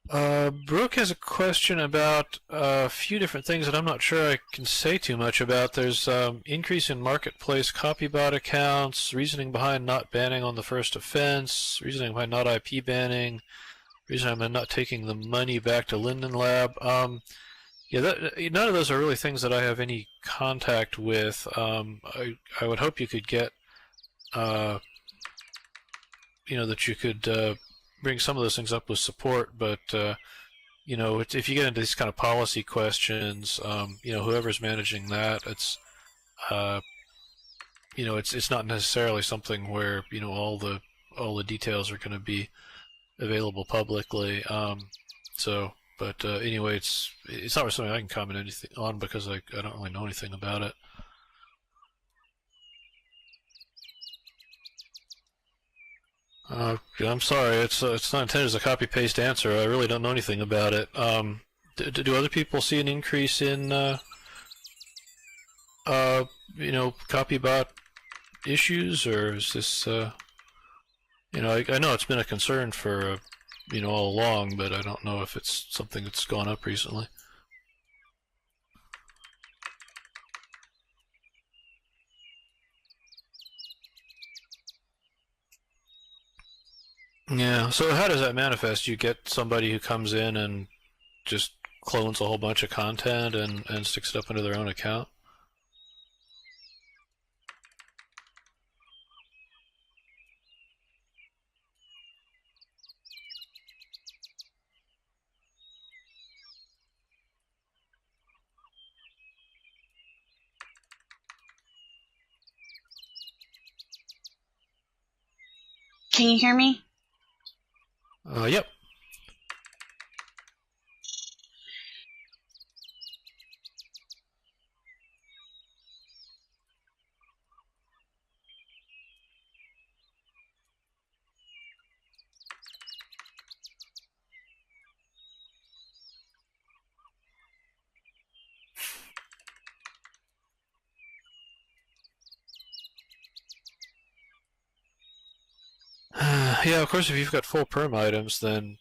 Brooke has a question about a few different things that I'm not sure I can say too much about. There's increase in marketplace copybot accounts, reasoning behind not banning on the first offense, reasoning behind not IP banning, reasoning behind not taking the money back to Linden Lab. Yeah, none of those are really things that I have any contact with. I would hope you could get, uh, that you could bring some of those things up with support, but if you get into these kind of policy questions, whoever's managing that, uh, it's not necessarily something where all the details are going to be available publicly. But anyway, it's not something I can comment anything on because I don't really know anything about it. I'm sorry, it's not intended as a copy paste answer. I really don't know anything about it. Do other people see an increase in copybot issues, or is this I know it's been a concern for all along, but I don't know if it's something that's gone up recently. Yeah, so how does that manifest? You get somebody who comes in and just clones a whole bunch of content and sticks it up into their own account? Can you hear me? Yep. Yeah, of course, if you've got full perm items, then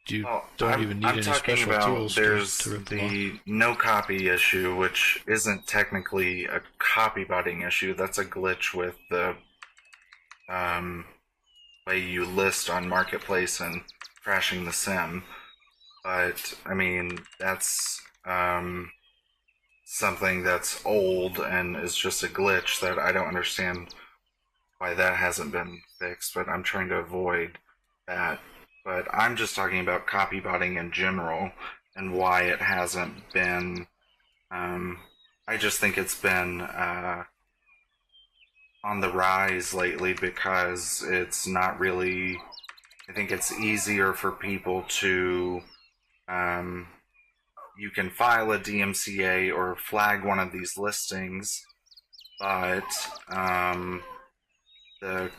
you Well, don't even need I'm any talking special about tools there's to rip them off. the no copy issue, which isn't technically a copybotting issue. That's a glitch with the um, way you list on Marketplace and crashing the sim. But I mean, that's something that's old and is just a glitch that I don't understand why that hasn't been fixed. But I'm trying to avoid that. But I'm just talking about copybotting in general and why it hasn't been. Um, I just think it's been on the rise lately because it's not really. I think it's easier for people to. Um, you can file a DMCA or flag one of these listings, but the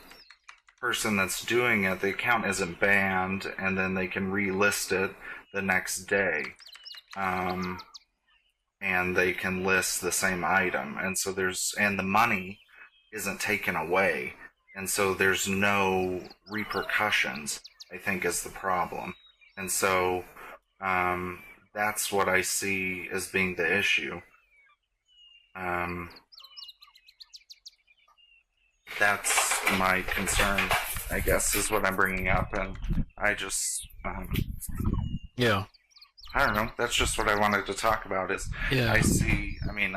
person that's doing it, the account isn't banned, and then they can relist it the next day. And they can list the same item. And so and the money isn't taken away. And so there's no repercussions, I think, is the problem. And so that's what I see as being the issue. That's my concern, I guess, is what I'm bringing up. And I just, Yeah. I don't know. That's just what I wanted to talk about. Is Yeah. I see. I mean,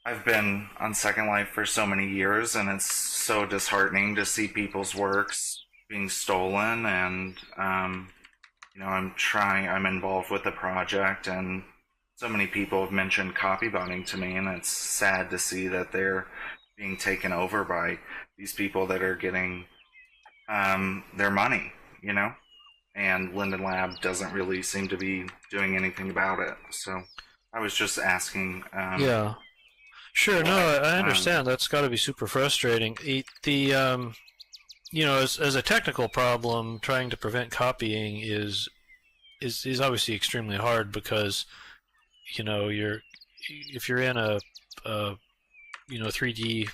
I've been on Second Life for so many years, and it's so disheartening to see people's works being stolen. And I'm involved with the project, and so many people have mentioned copybotting to me, and it's sad to see that they're being taken over by these people that are getting their money. And Linden Lab doesn't really seem to be doing anything about it. So I was just asking. Yeah. Sure. No, I understand. That's got to be super frustrating. As a technical problem, trying to prevent copying is obviously extremely hard because if you're in a 3D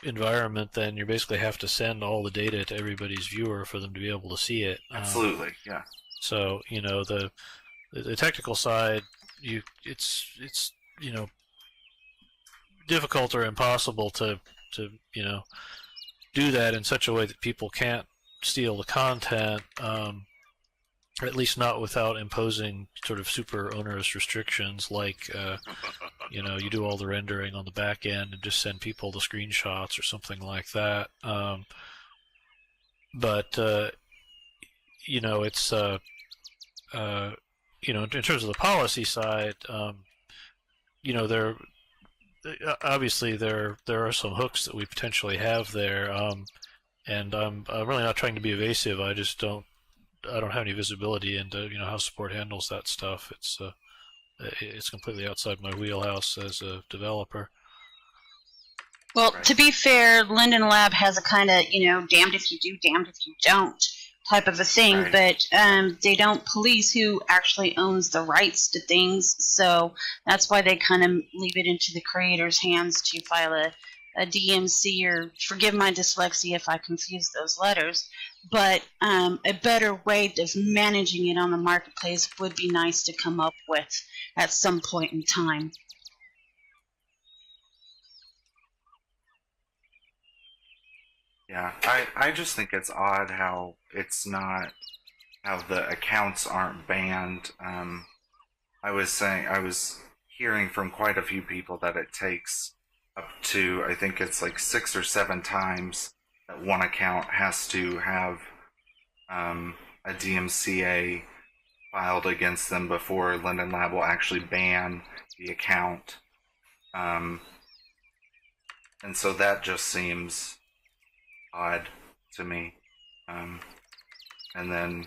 environment, then you basically have to send all the data to everybody's viewer for them to be able to see it. Absolutely, yeah. So the technical side, it's difficult or impossible to do that in such a way that people can't steal the content. Or at least not without imposing sort of super onerous restrictions, like you do all the rendering on the back end and just send people the screenshots or something like that. But it's in terms of the policy side, there obviously there are some hooks that we potentially have there, and I'm really not trying to be evasive. I don't have any visibility into how support handles that stuff. It's completely outside my wheelhouse as a developer. Well, Right. to be fair, Linden Lab has a kind of, damned if you do, damned if you don't type of a thing, Right. but they don't police who actually owns the rights to things, so that's why they kind of leave it into the creator's hands to file a DMC, or forgive my dyslexia if I confuse those letters, but a better way of managing it on the marketplace would be nice to come up with at some point in time. Yeah, I just think it's odd how the accounts aren't banned. I was hearing from quite a few people that it takes up to, I think it's like 6 or 7 times that one account has to have a DMCA filed against them before Linden Lab will actually ban the account. And so that just seems odd to me. And then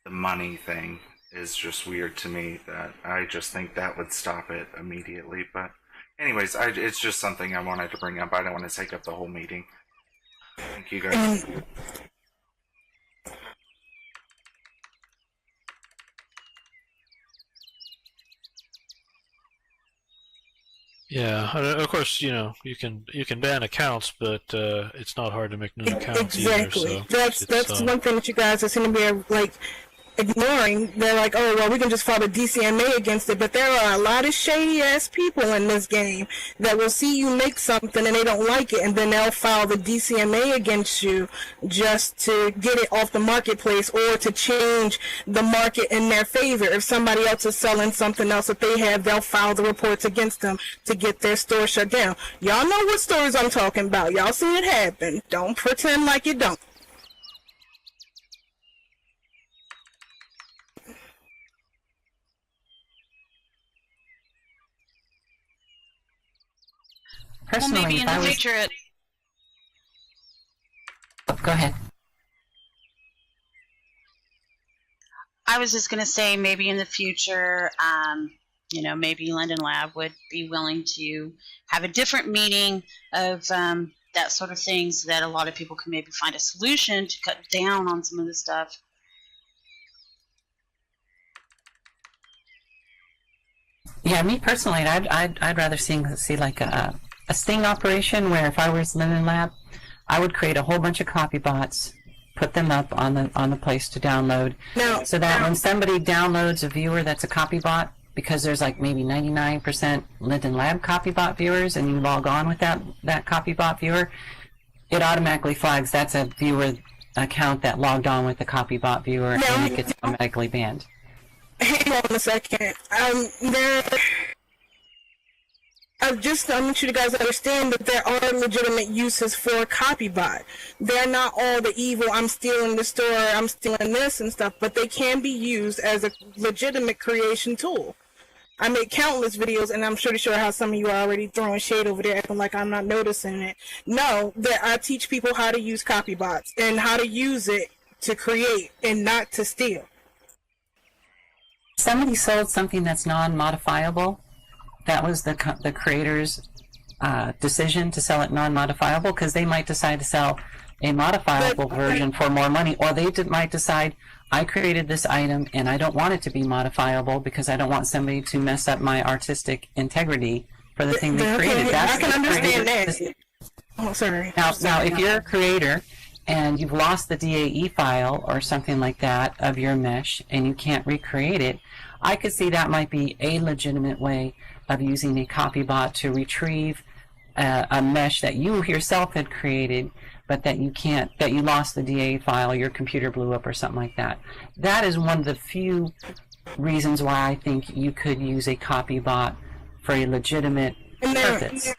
the money thing is just weird to me. That I just think that would stop it immediately. But anyways, it's just something I wanted to bring up. I don't want to take up the whole meeting. Thank you guys. Yeah, of course, you can ban accounts, but it's not hard to make new accounts Exactly. either. So That's one thing that you guys are seem to be like ignoring. They're like, oh well, we can just file a DCMA against it, but there are a lot of shady ass people in this game that will see you make something and they don't like it, and then they'll file the DCMA against you just to get it off the marketplace or to change the market in their favor. If somebody else is selling something else that they have, they'll file the reports against them to get their store shut down. Y'all know what stores I'm talking about. Y'all see it happen. Don't pretend like you don't. Well, maybe in the future, Go ahead. I was just going to say maybe in the future, maybe Linden Lab would be willing to have a different meeting of that sort of thing so that a lot of people can maybe find a solution to cut down on some of the stuff. Yeah, me personally, I'd rather see like a sting operation where if I was Linden Lab, I would create a whole bunch of copy bots, put them up on the place to download, so that when somebody downloads a viewer that's a copy bot, because there's like maybe 99% Linden Lab Copybot viewers, and you log on with that Copybot viewer, it automatically flags that's a viewer account that logged on with the Copybot viewer, and it gets automatically banned. Hang on a second. I want you guys to understand that there are legitimate uses for Copybot. They're not all the evil, I'm stealing the store, I'm stealing this and stuff, but they can be used as a legitimate creation tool. I make countless videos, and I'm pretty sure how some of you are already throwing shade over there, acting like I'm not noticing it. No, that I teach people how to use Copibots and how to use it to create and not to steal. Somebody sold something that's non-modifiable. That was the creator's decision to sell it non-modifiable, because they might decide to sell a modifiable version for more money, or they might decide, I created this item and I don't want it to be modifiable because I don't want somebody to mess up my artistic integrity for the thing they created. I can understand that. Oh, sorry. Now, if you're a creator and you've lost the DAE file or something like that of your mesh and you can't recreate it, I could see that might be a legitimate way of using a Copybot to retrieve a mesh that you yourself had created, but that you lost the DAE file, your computer blew up or something like that. That is one of the few reasons why I think you could use a Copybot for a legitimate purpose.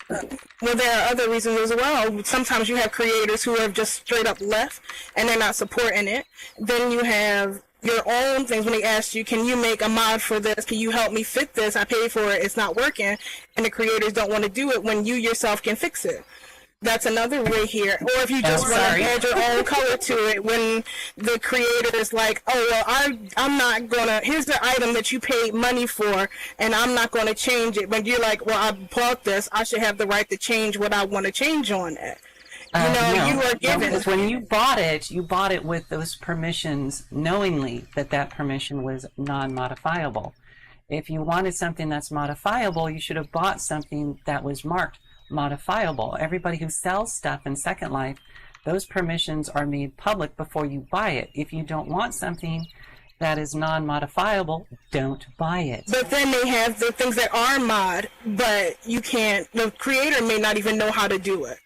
Well, there are other reasons as well. Sometimes you have creators who have just straight up left and they're not supporting it. Then you have your own things when they ask you, can you make a mod for this? Can you help me fix this? I paid for it. It's not working. And the creators don't want to do it when you yourself can fix it. That's another way here. Or if you just want to add your own color to it when the creator is like, oh, well, I'm not going to, here's the item that you paid money for, and I'm not going to change it. But you're like, well, I bought this. I should have the right to change what I want to change on it. You are given. Because when you bought it with those permissions, knowingly that permission was non-modifiable. If you wanted something that's modifiable, you should have bought something that was marked modifiable. Everybody who sells stuff in Second Life, those permissions are made public before you buy it. If you don't want something that is non-modifiable, don't buy it. But then they have the things that are mod, but you can't, the creator may not even know how to do it.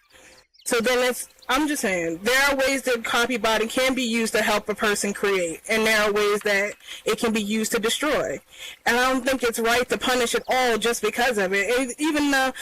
So then I'm just saying, there are ways that copybotting can be used to help a person create, and there are ways that it can be used to destroy. And I don't think it's right to punish it all just because of it. Even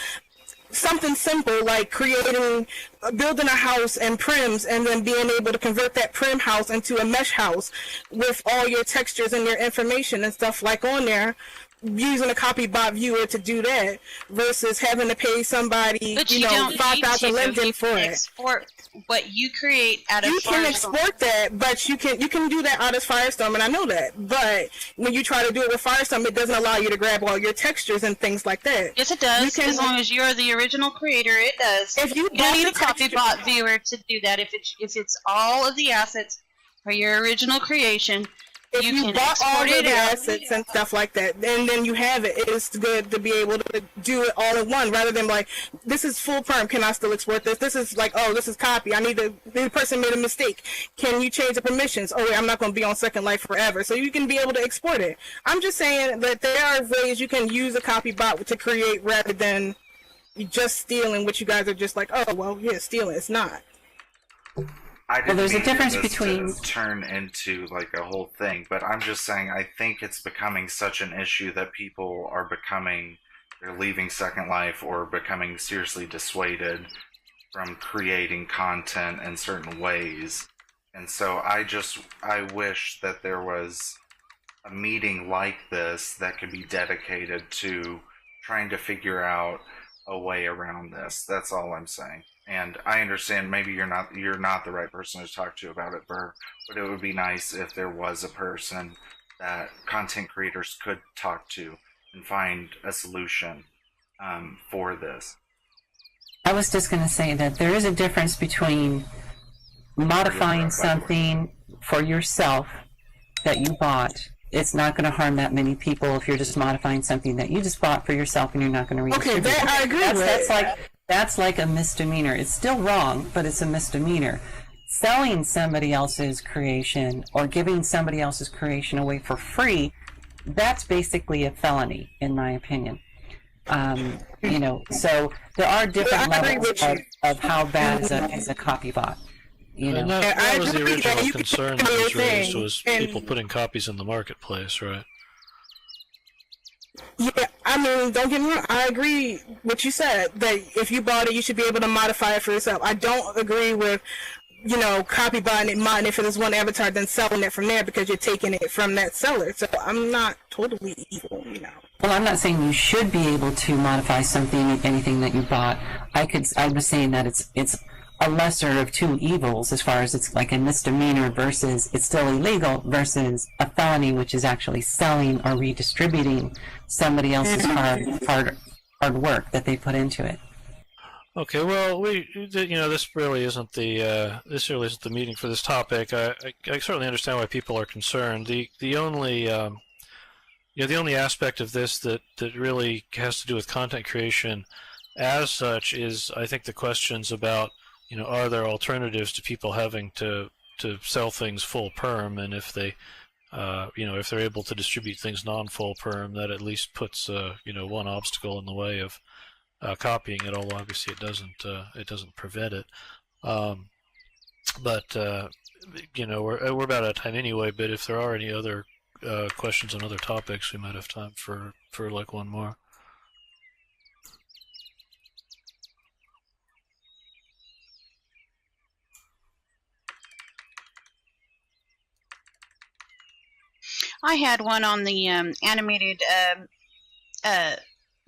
something simple like building a house and prims, and then being able to convert that prim house into a mesh house with all your textures and your information and stuff like on there, using a Copybot viewer to do that versus having to pay somebody, but you know, 5,000 LinkedIn for it. Export what you create out of You can export that, but you can do that out of Firestorm, and I know that. But when you try to do it with Firestorm, it doesn't allow you to grab all your textures and things like that. Yes, it does. As long as you're the original creator, it does. If you don't need a Copybot viewer to do that. If it's all of the assets for your original creation. If you bought all of the assets and stuff like that, and then you have it, it's good to be able to do it all in one, rather than like, this is full perm, can I still export this? This is like, oh, this is copy, the person made a mistake. Can you change the permissions? Oh, wait, I'm not going to be on Second Life forever. So you can be able to export it. I'm just saying that there are ways you can use a Copybot to create rather than just stealing, what you guys are just like, oh, well, yeah, stealing. It's not. There's a difference between to turn into like a whole thing, but I'm just saying I think it's becoming such an issue that people are they're leaving Second Life or becoming seriously dissuaded from creating content in certain ways. And so I wish that there was a meeting like this that could be dedicated to trying to figure out a way around this. That's all I'm saying. And I understand maybe you're not the right person to talk to about it, Burr, but it would be nice if there was a person that content creators could talk to and find a solution for this. I was just going to say that there is a difference between modifying something for yourself that you bought. It's not going to harm that many people if you're just modifying something that you just bought for yourself and you're not going to redistribute. Okay, that I agree with. That's like a misdemeanor. It's still wrong, but it's a misdemeanor. Selling somebody else's creation or giving somebody else's creation away for free, that's basically a felony, in my opinion. So there are different levels of how bad is a Copybot. And that was the original concern that was raised, was people putting copies in the marketplace, right? Yeah, I mean, don't get me wrong. I agree with what you said, that if you bought it, you should be able to modify it for yourself. I don't agree with, copybotting it, modding it for this one avatar, then selling it from there because you're taking it from that seller. So I'm not totally evil, Well, I'm not saying you should be able to modify anything that you bought. I was saying that it's a lesser of two evils as far as it's like a misdemeanor versus it's still illegal versus a felony, which is actually selling or redistributing somebody else's hard work that they put into it. Okay, well, this really isn't the meeting for this topic. I certainly understand why people are concerned. The only aspect of this that really has to do with content creation as such is, I think, the questions about, are there alternatives to people having to sell things full perm, and if they, if they're able to distribute things non-full perm, that at least puts, one obstacle in the way of copying it. Although obviously it doesn't prevent it. But we're about out of time anyway. But if there are any other questions on other topics, we might have time for like one more. I had one on the animated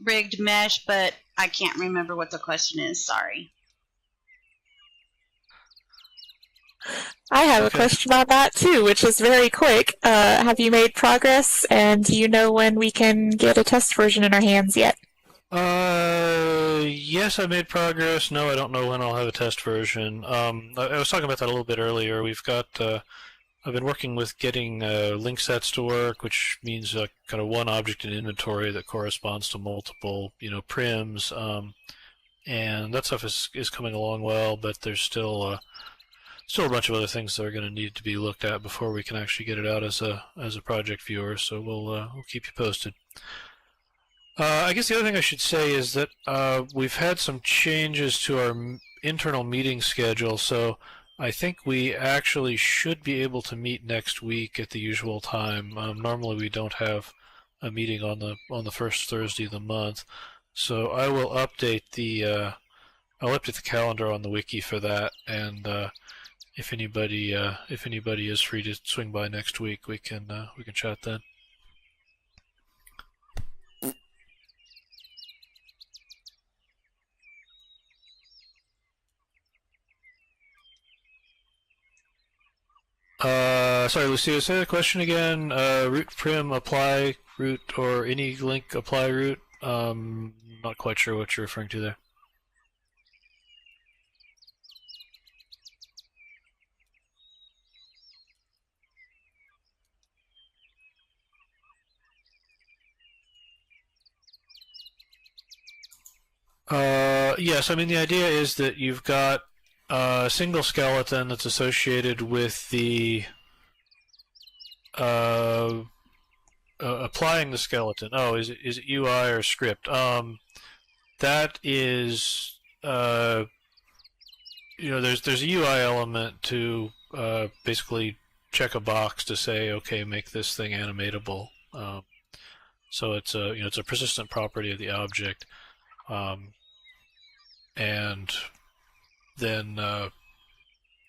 rigged mesh, but I can't remember what the question is. Sorry. I have a question on that too, which is very quick. Have you made progress, and do you know when we can get a test version in our hands yet? Yes, I made progress. No, I don't know when I'll have a test version. I was talking about that a little bit earlier. We've got, I've been working with getting link sets to work, which means kind of one object in inventory that corresponds to multiple, prims. And that stuff is coming along well, but there's still a bunch of other things that are going to need to be looked at before we can actually get it out as a project viewer. So we'll keep you posted. I guess the other thing I should say is that we've had some changes to our internal meeting schedule. So I think we actually should be able to meet next week at the usual time. Normally we don't have a meeting on the first Thursday of the month. So I will update the calendar on the wiki for that, and if anybody is free to swing by next week, we can chat then. Sorry, Lucia, say the question again. Root prim apply root or any link apply root. Not quite sure what you're referring to there. Yes, I mean the idea is that you've got a single skeleton that's associated with the applying the skeleton. Oh, is it UI or script? That is there's a UI element to basically check a box to say, okay, make this thing animatable. So it's a persistent property of the object. And then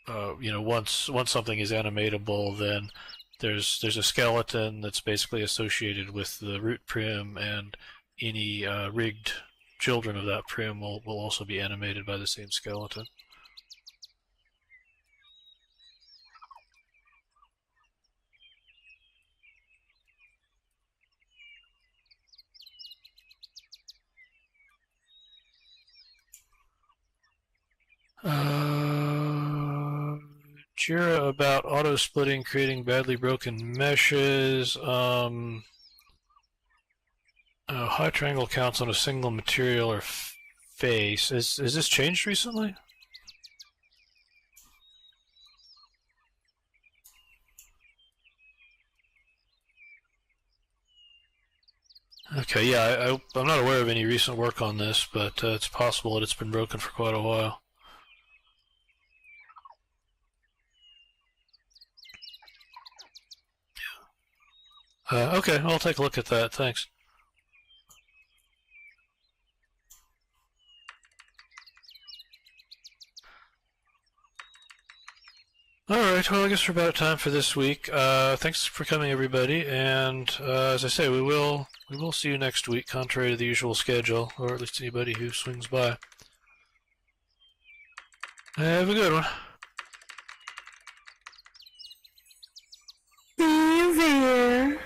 once something is animatable, then there's a skeleton that's basically associated with the root prim, and any rigged children of that prim will also be animated by the same skeleton. Jira about auto-splitting, creating badly broken meshes. High triangle counts on a single material or face. Is this changed recently? Okay, yeah, I'm not aware of any recent work on this, but it's possible that it's been broken for quite a while. Okay, I'll take a look at that. Thanks. Alright, well, I guess we're about time for this week. Thanks for coming, everybody, and as I say, we will see you next week, contrary to the usual schedule, or at least anybody who swings by. Have a good one. See you there.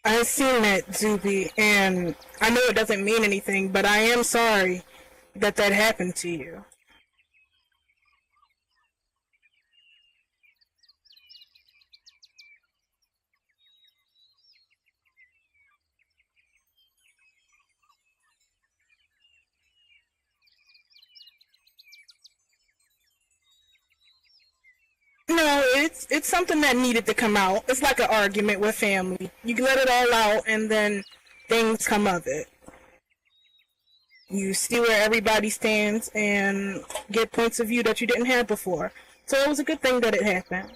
I've seen that, Zuby, and I know it doesn't mean anything, but I am sorry that that happened to you. No, it's something that needed to come out. It's like an argument with family. You let it all out, and then things come of it. You see where everybody stands and get points of view that you didn't have before. So it was a good thing that it happened.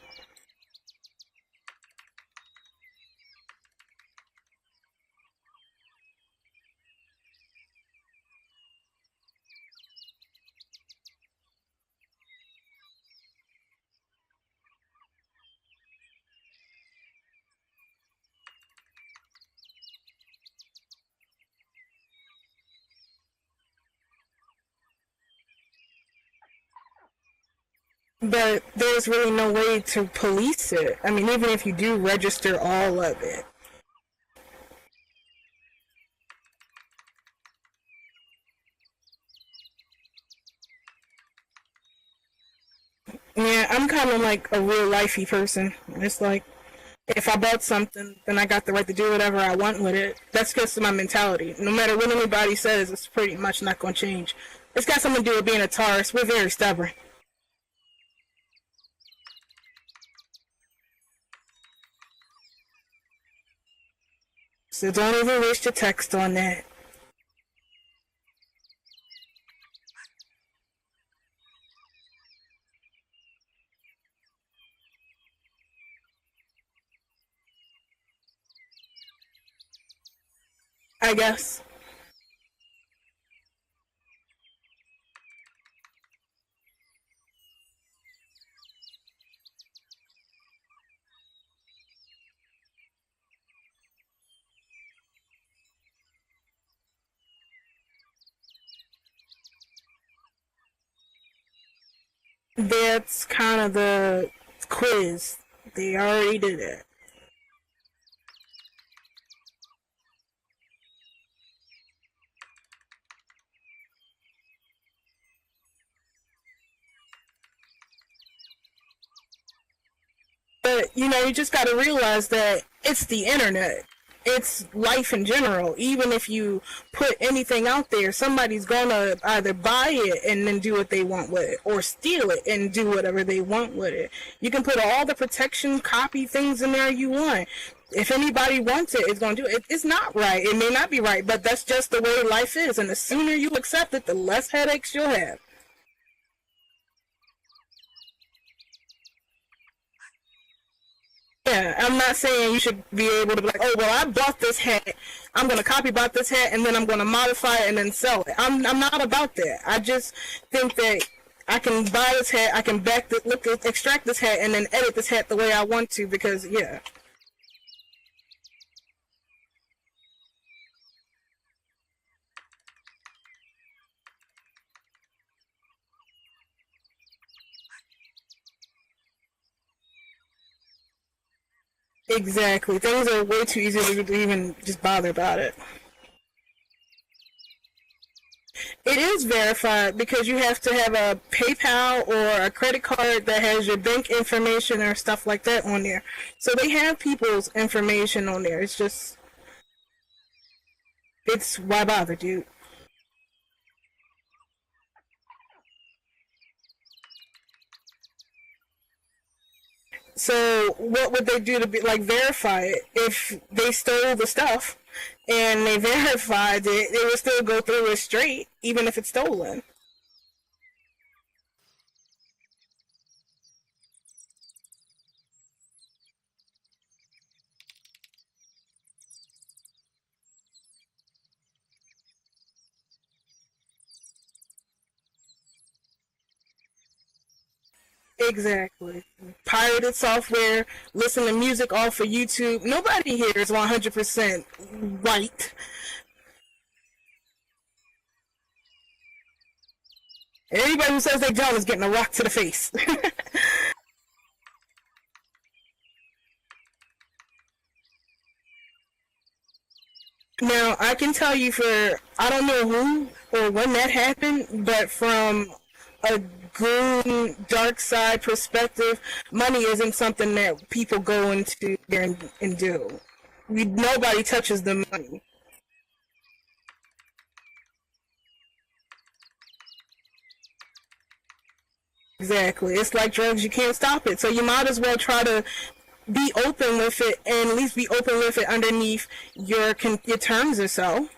But there's really no way to police it. I mean, even if you do register all of it. Yeah, I'm kind of like a real lifey person. It's like, if I bought something, then I got the right to do whatever I want with it. That's just my mentality. No matter what anybody says, it's pretty much not going to change. It's got something to do with being a Taurus. We're very stubborn. So don't even waste your text on that. I guess. That's kind of the quiz. They already did it. But, you know, you just gotta realize that it's the internet. It's life in general. Even if you put anything out there, somebody's gonna either buy it and then do what they want with it, or steal it and do whatever they want with it. You can put all the protection copy things in there you want. If anybody wants it, it's gonna do it. It's not right. It may not be right, but that's just the way life is. And the sooner you accept it, the less headaches you'll have. Yeah, I'm not saying you should be able to be like, oh, well, I bought this hat. I'm going to copybot this hat, and then I'm going to modify it and then sell it. I'm not about that. I just think that I can buy this hat, I can extract this hat, and then edit this hat the way I want to because, yeah. Exactly. Things are way too easy to even just bother about it. It is verified because you have to have a PayPal or a credit card that has your bank information or stuff like that on there. So they have people's information on there. It's why bother, dude? So what would they do to be like verify it? If they stole the stuff and they verified it, it would still go through it straight, even if it's stolen. Exactly. Pirated software, listen to music off of YouTube. Nobody here is 100% right. Anybody who says they don't is getting a rock to the face. Now, I can tell you I don't know who or when that happened, but from a goon, dark side perspective, money isn't something that people go into there and do. Nobody touches the money. Exactly. It's like drugs, you can't stop it. So you might as well try to be open with it, and at least be open with it underneath your terms or so.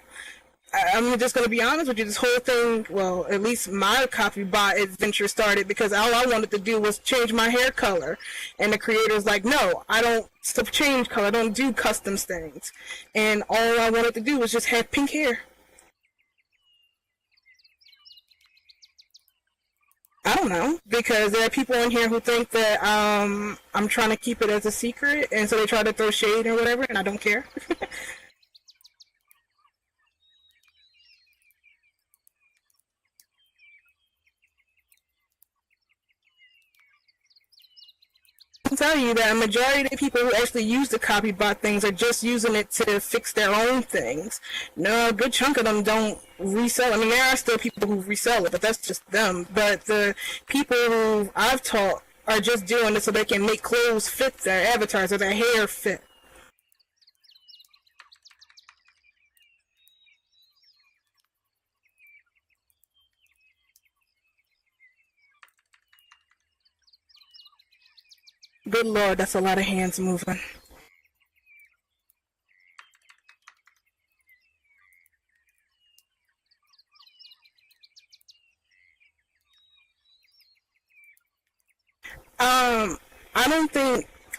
I'm just going to be honest with you. This whole thing, well, at least my Copybot adventure started because all I wanted to do was change my hair color. And the creator's like, no, I don't change color. I don't do custom things. And all I wanted to do was just have pink hair. I don't know, because there are people in here who think that I'm trying to keep it as a secret, and so they try to throw shade or whatever, and I don't care. I can tell you that a majority of the people who actually use the Copybot things are just using it to fix their own things. No, a good chunk of them don't resell. I mean, there are still people who resell it, but that's just them. But the people who I've taught are just doing it so they can make clothes fit their avatars or their hair fit. Good Lord, that's a lot of hands moving.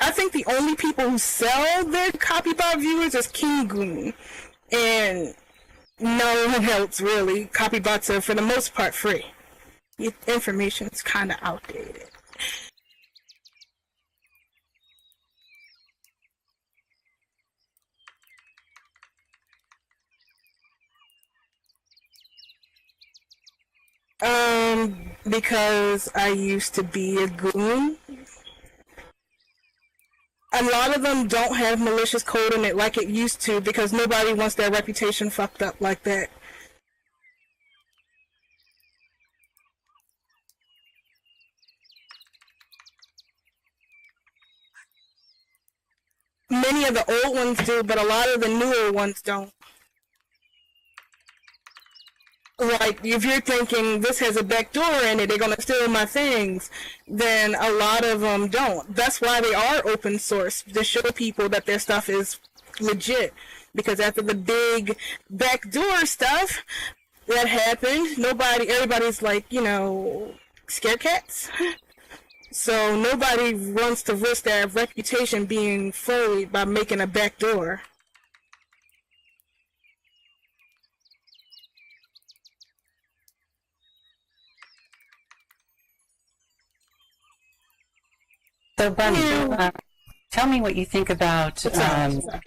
I think the only people who sell their Copybot viewers is King Goon, and no one else really. Copybots are for the most part free. The information is kind of outdated. Because I used to be a goon. A lot of them don't have malicious code in it like it used to because nobody wants their reputation fucked up like that. Many of the old ones do, but a lot of the newer ones don't. Like, if you're thinking this has a back door in it, they're going to steal my things, then a lot of them don't. That's why they are open source, to show people that their stuff is legit. Because after the big backdoor stuff that happened, everybody's like, scare cats. So nobody wants to risk their reputation being fully by making a backdoor. So, Bunny, tell me what you think about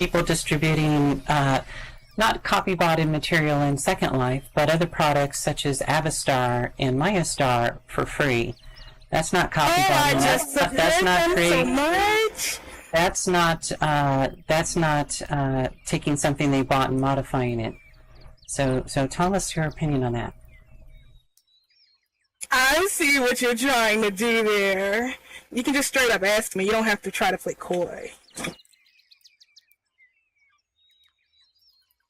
people distributing not Copybotted material in Second Life, but other products such as Avastar and Mayastar for free. That's not Copybotting. That's not creating. That's not taking something they bought and modifying it. So tell us your opinion on that. I see what you're trying to do there. You can just straight up ask me. You don't have to try to play coy.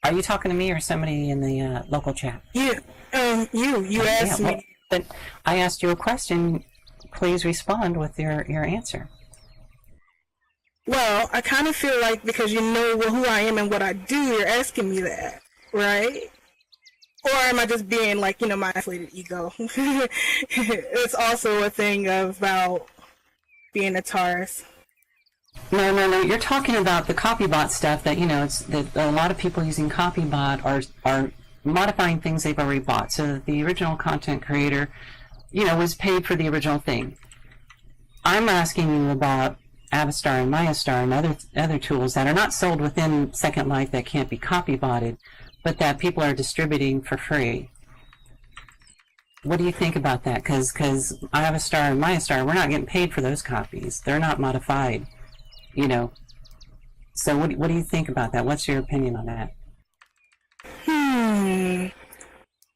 Are you talking to me or somebody in the local chat? You asked me. Well, but I asked you a question. Please respond with your answer. Well, I kind of feel like because you know who I am and what I do, you're asking me that, right? Or am I just being like, my inflated ego? It's also a thing about being a Taurus. No. You're talking about the Copybot stuff that, it's that a lot of people using Copybot are modifying things they've already bought. So that the original content creator, was paid for the original thing. I'm asking you about Avastar and Mayastar and other tools that are not sold within Second Life that can't be Copybotted, but that people are distributing for free. What do you think about that? Because Avastar and Mayastar, we're not getting paid for those copies. They're not modified, So what do you think about that? What's your opinion on that?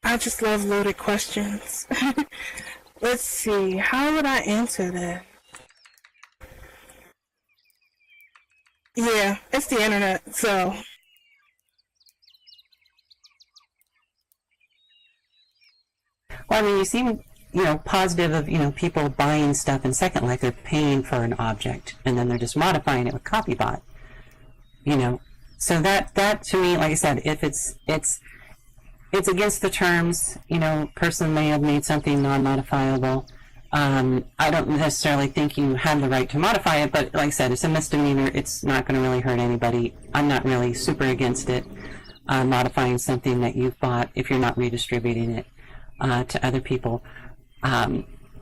I just love loaded questions. Let's see, how would I answer that? Yeah, it's the internet, so. Well, I mean, you seem, positive of, people buying stuff in Second Life. They're paying for an object, and then they're just modifying it with Copybot. So that to me, like I said, if it's against the terms, person may have made something non-modifiable. I don't necessarily think you have the right to modify it, but like I said, it's a misdemeanor. It's not going to really hurt anybody. I'm not really super against it, modifying something that you've bought if you're not redistributing it to other people.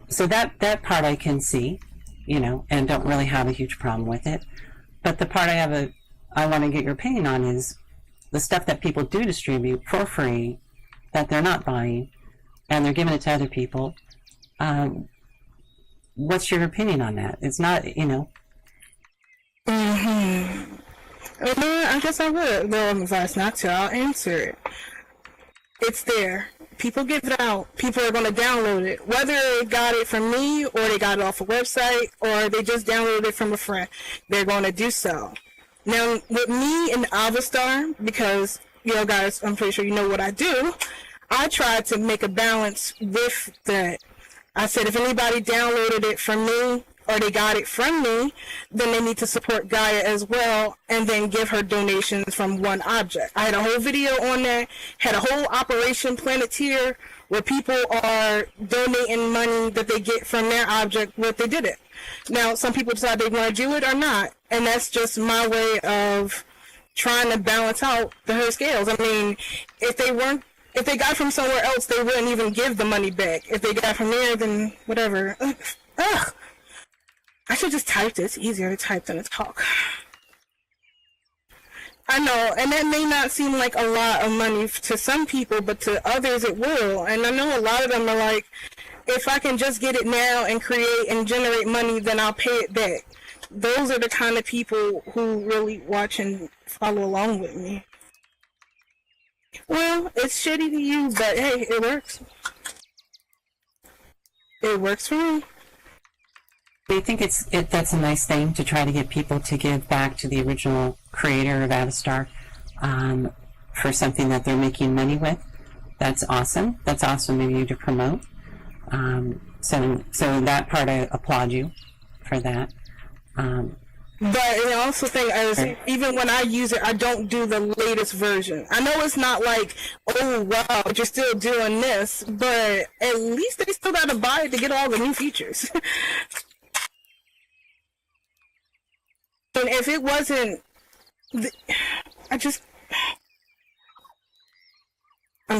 So that part I can see, and don't really have a huge problem with it. But the part I want to get your opinion on is the stuff that people do distribute for free, that they're not buying, and they're giving it to other people. What's your opinion on that? It's not, Well, I guess I would. Well, if it's not to, I'll answer it. It's there. People give it out. People are going to download it. Whether they got it from me, or they got it off a website, or they just downloaded it from a friend, they're going to do so. Now, with me and Avastar, because, guys, I'm pretty sure you know what I do, I tried to make a balance with that. I said if anybody downloaded it from me, or they got it from me, then they need to support Gaia as well, and then give her donations from one object. I had a whole video on that, had a whole Operation Planeteer, where people are donating money that they get from their object, what they did it. Now, some people decide they want to do it or not, and that's just my way of trying to balance out her scales. I mean, if they got from somewhere else, they wouldn't even give the money back. If they got from there, then whatever. Ugh. I should just type this. It's easier to type than to talk. I know, and that may not seem like a lot of money to some people, but to others it will. And I know a lot of them are like, if I can just get it now and create and generate money, then I'll pay it back. Those are the kind of people who really watch and follow along with me. Well, it's shitty to you, but hey, it works. It works for me. do you think that's a nice thing to try to get people to give back to the original creator of Avastar for something that they're making money with? That's awesome. That's awesome of you to promote. So that part, I applaud you for that. But I also think, even when I use it, I don't do the latest version. I know it's not like, oh wow, you're still doing this, but at least they still gotta buy it to get all the new features. And if it wasn't, I'm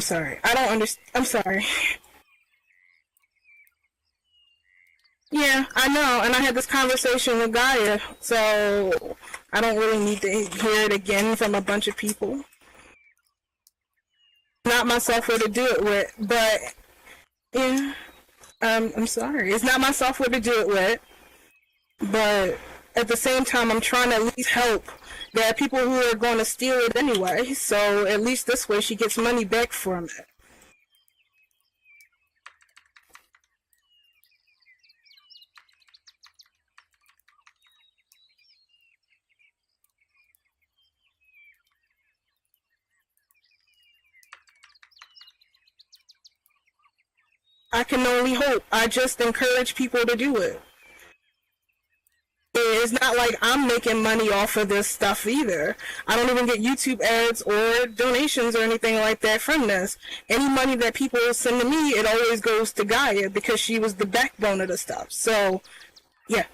sorry. I don't understand. I'm sorry. Yeah, I know, and I had this conversation with Gaia, so I don't really need to hear it again from a bunch of people. Not my software to do it with, but yeah, I'm sorry. It's not my software to do it with, but at the same time, I'm trying to at least help. There are people who are going to steal it anyway, so at least this way she gets money back from it. I can only hope. I just encourage people to do it. It's not like I'm making money off of this stuff either. I don't even get YouTube ads or donations or anything like that from this. Any money that people send to me, it always goes to Gaia because she was the backbone of the stuff. So, yeah.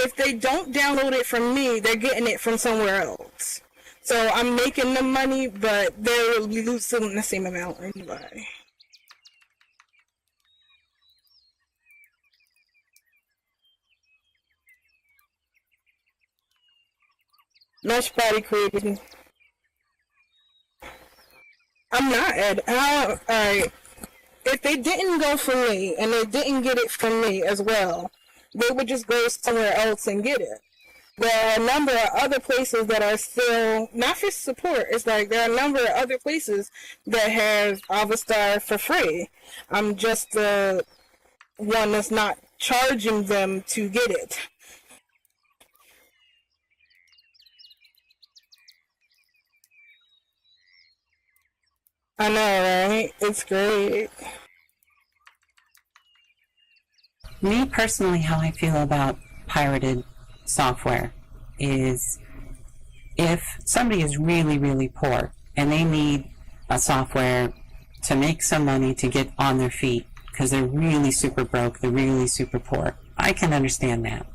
If they don't download it from me, they're getting it from somewhere else. So I'm making them money, but they're losing the same amount anyway. Mesh body created. I'm not Ed. Alright. If they didn't go for me, and they didn't get it from me as well, they would just go somewhere else and get it. There are a number of other places that are still, not for support, it's like there are a number of other places that have Avastar for free. I'm just the one that's not charging them to get it. I know, right? It's great. Me personally, how I feel about pirated software is if somebody is really, really poor and they need a software to make some money to get on their feet because they're really super broke, they're really super poor, I can understand that.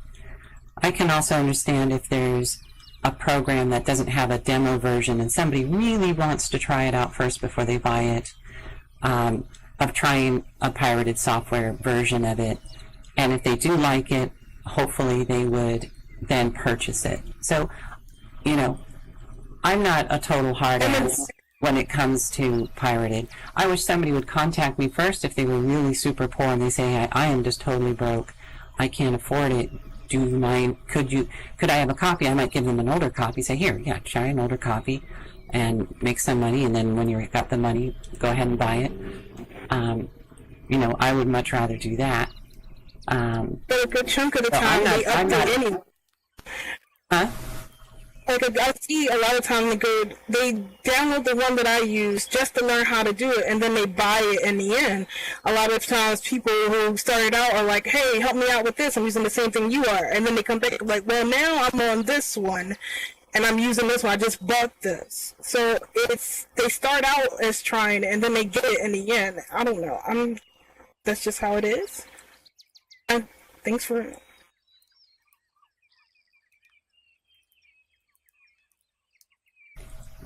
I can also understand if there's a program that doesn't have a demo version and somebody really wants to try it out first before they buy it, of trying a pirated software version of it. And if they do like it, hopefully they would then purchase it. So, you know, I'm not a total hard ass when it comes to pirated. I wish somebody would contact me first if they were really super poor and they say, I am just totally broke. I can't afford it. Do you mind? Could I have a copy? I might give them an older copy. Say, here, yeah, try an older copy and make some money. And then when you've got the money, go ahead and buy it. You know, I would much rather do that. But a good chunk of the time they update anyway. Huh? Like I see a lot of times they download the one that I use just to learn how to do it, and then they buy it in the end. A lot of times people who started out are like, hey, help me out with this, I'm using the same thing you are. And then they come back like, well, now I'm on this one, and I'm using this one, I just bought this. So they start out as trying, and then they get it in the end. I don't know. That's just how it is. Thanks for...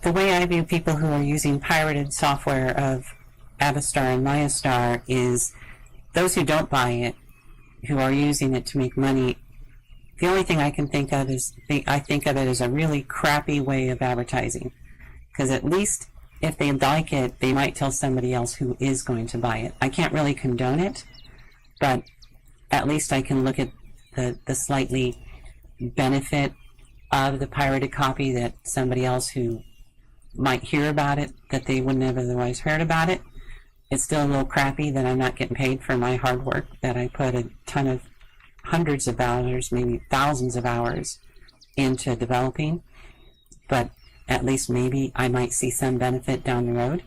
The way I view people who are using pirated software of Avastar and Mayastar is those who don't buy it, who are using it to make money. The only thing I can think of is I think of it as a really crappy way of advertising. Because at least if they like it, they might tell somebody else who is going to buy it. I can't really condone it, but at least I can look at the slightly benefit of the pirated copy that somebody else who might hear about it that they wouldn't have otherwise heard about it. It's still a little crappy that I'm not getting paid for my hard work that I put a ton of hundreds of hours, maybe thousands of hours into developing. But at least maybe I might see some benefit down the road.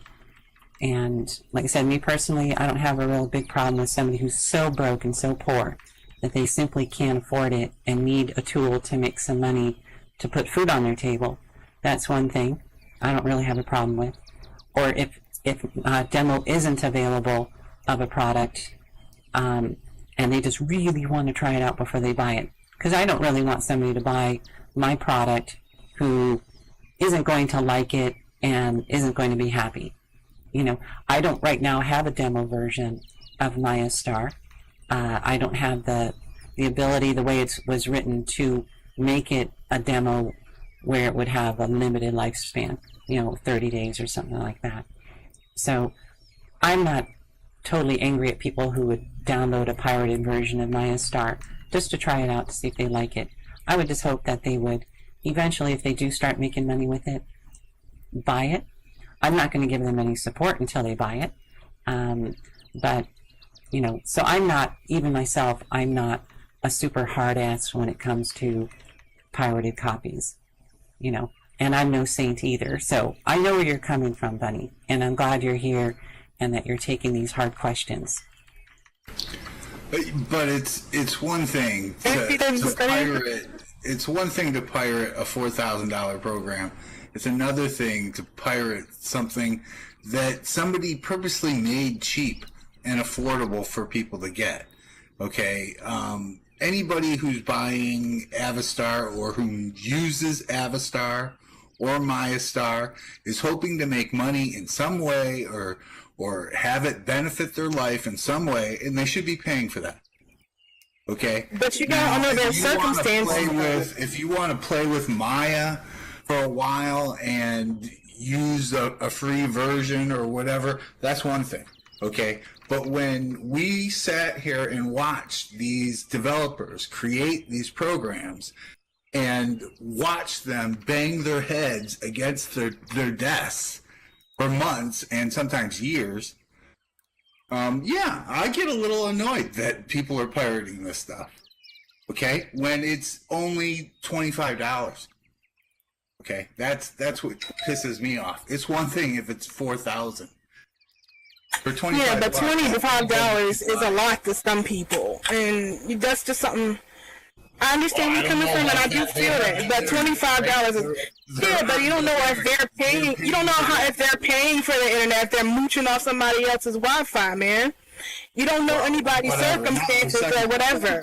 And like I said, me personally, I don't have a real big problem with somebody who's so broke and so poor that they simply can't afford it and need a tool to make some money to put food on their table. That's one thing I don't really have a problem with. Or if a demo isn't available of a product and they just really want to try it out before they buy it. Because I don't really want somebody to buy my product who isn't going to like it and isn't going to be happy. You know, I don't right now have a demo version of Mayastar. I don't have the ability, the way it was written, to make it a demo where it would have a limited lifespan, 30 days or something like that. So I'm not totally angry at people who would download a pirated version of Mayastar just to try it out to see if they like it. I would just hope that they would eventually, if they do start making money with it, buy it. I'm not going to give them any support until they buy it. But, so I'm not, even myself, I'm not a super hard ass when it comes to pirated copies, and I'm no saint either. So I know where you're coming from, Bunny, and I'm glad you're here and that you're taking these hard questions. But it's one thing to pirate. It's one thing to pirate a $4,000 program. It's another thing to pirate something that somebody purposely made cheap and affordable for people to get. Okay, anybody who's buying Avastar or who uses Avastar or Mayastar is hoping to make money in some way or have it benefit their life in some way, and they should be paying for that. Okay? But you gotta under those circumstances. If you want to play with Maya for a while and use a free version or whatever, that's one thing, okay? But when we sat here and watched these developers create these programs and watched them bang their heads against their desks for months and sometimes years, yeah, I get a little annoyed that people are pirating this stuff, okay? When it's only $25. Okay, that's what pisses me off. It's one thing if it's 4,000. For 25. Yeah, but $25 is a lot to some people, and that's just something. I understand where you're coming from, and I do feel that. But $25 is yeah, but you don't know if they're paying. You don't know if they're paying for the internet, if they're mooching off somebody else's Wi-Fi, man. You don't know anybody's circumstances or whatever.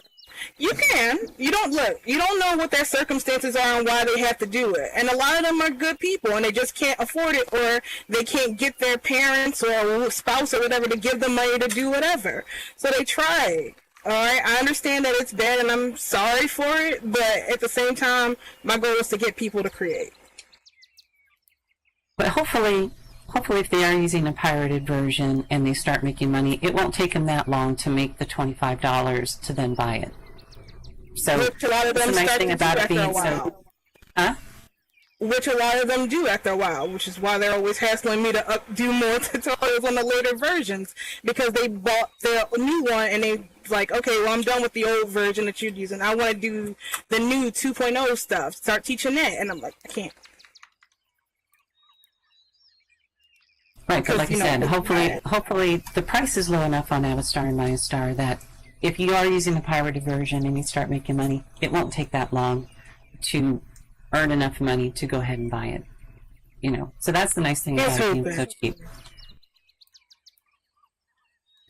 You can. You don't know what their circumstances are and why they have to do it. And a lot of them are good people and they just can't afford it, or they can't get their parents or spouse or whatever to give them money to do whatever. So they try. Alright, I understand that it's bad and I'm sorry for it, but at the same time, my goal is to get people to create. But hopefully if they are using a pirated version and they start making money, it won't take them that long to make the $25 to then buy it. So which a lot of them the nice start thing to about do it after being a while. Huh? Which a lot of them do after a while, which is why they're always hassling me to do more tutorials on the later versions, because they bought the new one and they like, okay, well, I'm done with the old version that you're using. I want to do the new 2.0 stuff. Start teaching that. And I'm like, I can't. Right, but like I said, hopefully the price is low enough on Avastar and MyStar that if you are using the pirated version and you start making money, it won't take that long to earn enough money to go ahead and buy it. You know, so that's the nice thing about it being so cheap.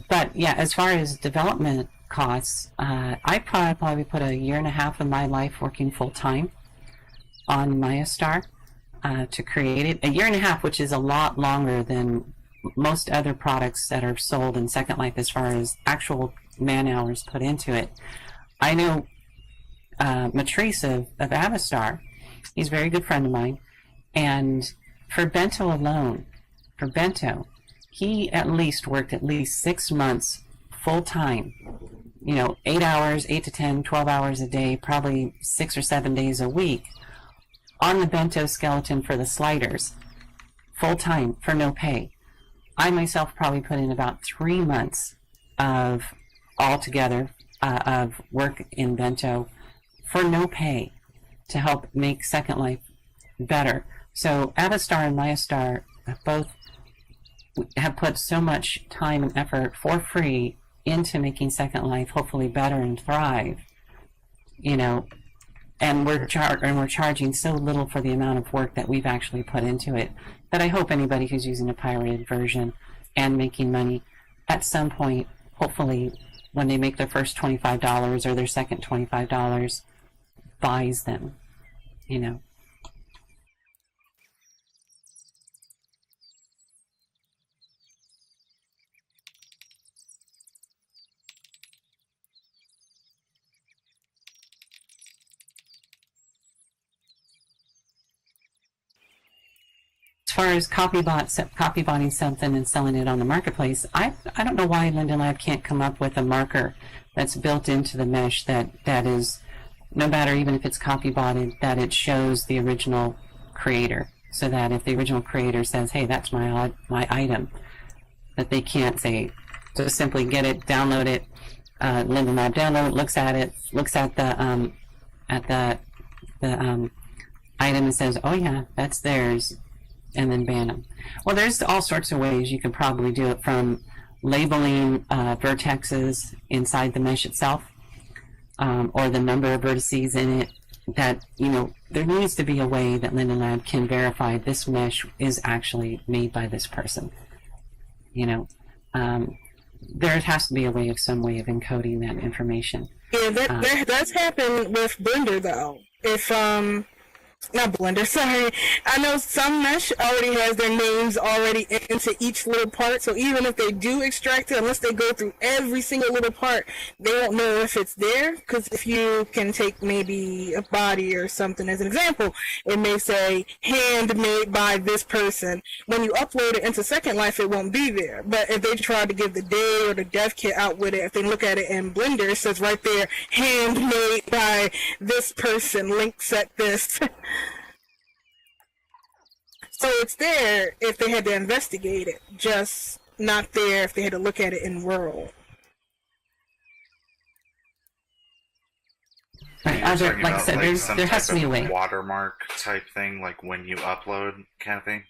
But yeah, as far as development costs, I probably put 1.5 years of my life working full time on MyStar to create it. 1.5 years, which is a lot longer than most other products that are sold in Second Life as far as actual man hours put into it. I know Matrice of Avastar. He's a very good friend of mine, and for Bento alone, he at least worked 6 months full time. You know, 8 hours, 8 to 10, 12 hours a day, probably 6 or 7 days a week on the Bento skeleton for the sliders, full time for no pay. I myself probably put in about 3 months of altogether of work in Bento for no pay to help make Second Life better. So Avastar and MyStar both have put so much time and effort for free into making Second Life hopefully better and thrive. You know, and we're charging so little for the amount of work that we've actually put into it that I hope anybody who's using a pirated version and making money at some point, hopefully when they make their first $25 or their second $25, buys them, you know. As far as copybotting something and selling it on the marketplace, I don't know why Linden Lab can't come up with a marker that's built into the mesh that is, no matter even if it's copybotted, that it shows the original creator, so that if the original creator says, hey, that's my item, that they can't say, just simply get it, download it, Linden Lab download, looks at the item and says, oh yeah, that's theirs, and then ban them. Well, there's all sorts of ways you can probably do it, from labeling vertexes inside the mesh itself, or the number of vertices in it, that, you know, there needs to be a way that Linden Lab can verify this mesh is actually made by this person. You know, there has to be a way, some way of encoding that information. Yeah, that does happen with Blender, though. If not Blender, sorry. I know some mesh already has their names already into each little part, so even if they do extract it, unless they go through every single little part, they won't know if it's there, because if you can take maybe a body or something as an example, it may say, handmade by this person. When you upload it into Second Life, it won't be there, but if they try to give the day or the dev kit out with it, if they look at it in Blender, it says right there, handmade by this person, link set this. So it's there if they had to investigate it, just not there if they had to look at it in world. Right. Like I said, there has to be a way. Watermark type thing, like when you upload, Kathy?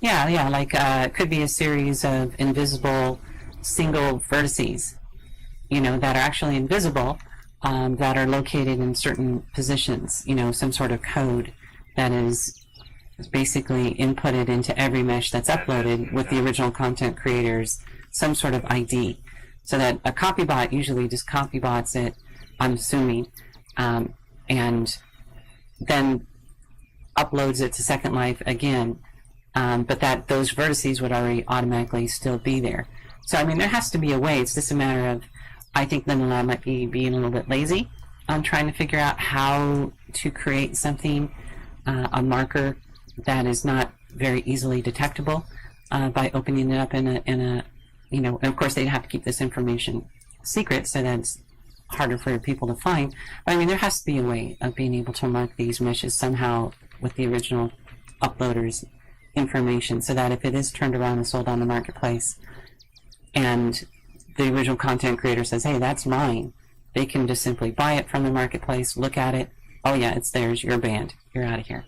Yeah, like it could be a series of invisible single vertices, that are actually invisible, that are located in certain positions, some sort of code that is basically inputted into every mesh that's uploaded with the original content creators, some sort of ID, so that a copybot usually just copybots it, I'm assuming, and then uploads it to Second Life again, but that those vertices would already automatically still be there. So, I mean, there has to be a way. It's just a matter of, I think Linden Lab might be being a little bit lazy on trying to figure out how to create something, a marker that is not very easily detectable by opening it up in a and of course they'd have to keep this information secret, so that it's harder for people to find. But I mean, there has to be a way of being able to mark these meshes somehow with the original uploader's information, so that if it is turned around and sold on the marketplace, and the original content creator says, hey, that's mine, they can just simply buy it from the marketplace, look at it, oh yeah, it's theirs, you're banned, you're out of here.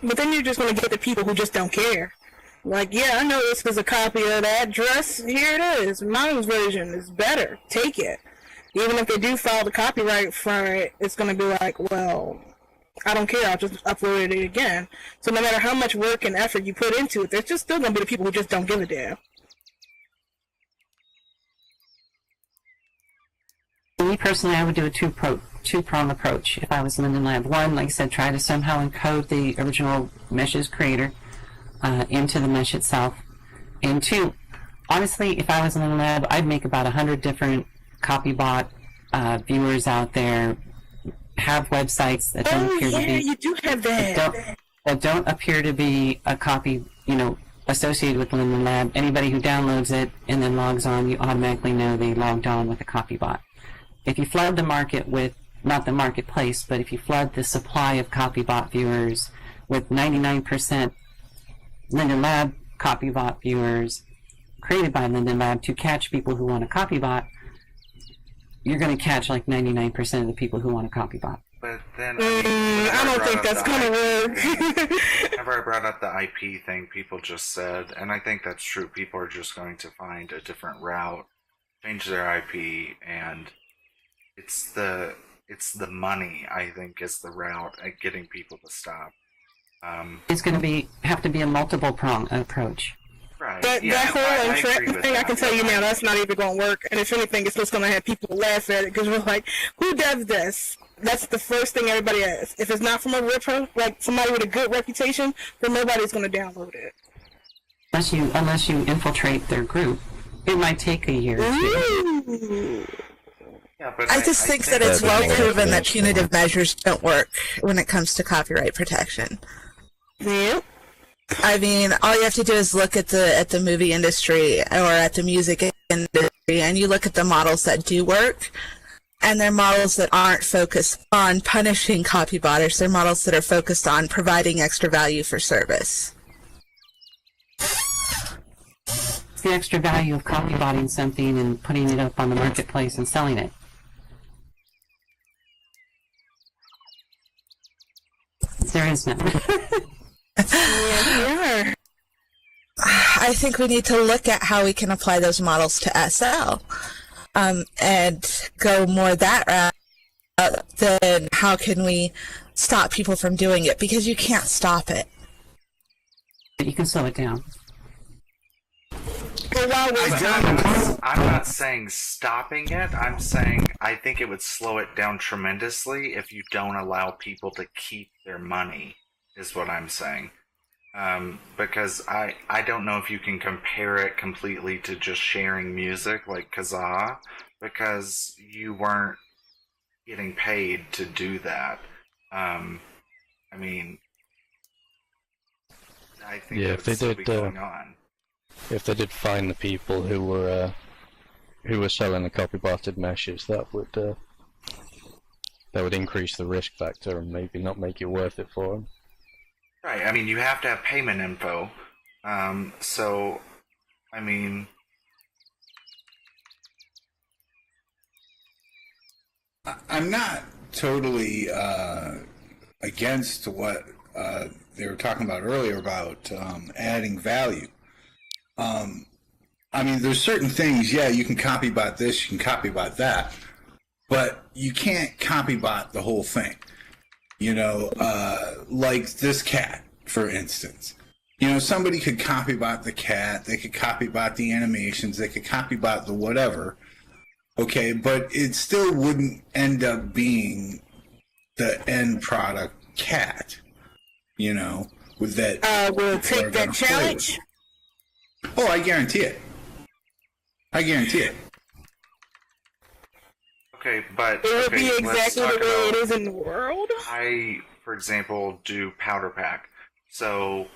But then you're just going to get the people who just don't care. Like, yeah, I know this is a copy of that dress. Here it is. Mine's version is better. Take it. Even if they do file the copyright for it, it's going to be like, well, I don't care. I'll just upload it again. So no matter how much work and effort you put into it, there's just still going to be the people who just don't give a damn. Me personally, I would do a two-prong approach if I was Linden Lab. One, like I said, try to somehow encode the original mesh's creator into the mesh itself. And two, honestly, if I was Linden Lab, I'd make about 100 different Copybot viewers out there, have websites that don't appear to be... you do have that. That don't appear to be a copy, associated with Linden Lab. Anybody who downloads it and then logs on, you automatically know they logged on with a Copybot. If you flood the market with, not the marketplace, but if you flood the supply of Copybot viewers with 99% Linden Lab Copybot viewers created by Linden Lab to catch people who want a Copybot, you're going to catch like 99% of the people who want a Copybot. But then, I don't think that's going to work. Whenever I brought up the IP thing, people just said, and I think that's true, people are just going to find a different route, change their IP, and it's the money, I think, is the route at getting people to stop. It's going to have to be a multiple prong approach. Right. That whole entrapment thing, I can tell you now, that's not even going to work. And if anything, it's just going to have people laugh at it because we're like, who does this? That's the first thing everybody asks. If it's not from a ripper, like somebody with a good reputation, then nobody's going to download it. Unless you infiltrate their group, it might take a year. Yeah, but I just think that it's well proven that punitive measures don't work when it comes to copyright protection. Yeah. I mean, all you have to do is look at the movie industry or at the music industry, and you look at the models that do work, and they're models that aren't focused on punishing copybotters. They're models that are focused on providing extra value for service. It's the extra value of copybotting something and putting it up on the marketplace and selling it. There is none. I I think we need to look at how we can apply those models to SL, and go more that route than how can we stop people from doing it, because you can't stop it. You can slow it down. I'm not saying stopping it. I'm saying I think it would slow it down tremendously if you don't allow people to keep their money, is what I'm saying. Because I don't know if you can compare it completely to just sharing music like Kazaa, because you weren't getting paid to do that. I mean, I think yeah, that if they would still did, be going on. if they did find the people who were selling the copy-botted meshes, that would increase the risk factor and maybe not make it worth it for them. Right. I mean, you have to have payment info. So, I mean, I'm not totally against what they were talking about earlier about adding value. I mean, there's certain things, yeah, you can copybot this, you can copybot that, but you can't copybot the whole thing. You know, like this cat, for instance. You know, somebody could copybot the cat, they could copybot the animations, they could copybot the whatever, okay, but it still wouldn't end up being the end product cat, you know, with that. We'll take that challenge. Oh, I guarantee it. I guarantee it. okay, but It would be let's exactly talk the way it about- is in the world. I, for example, do powder pack. So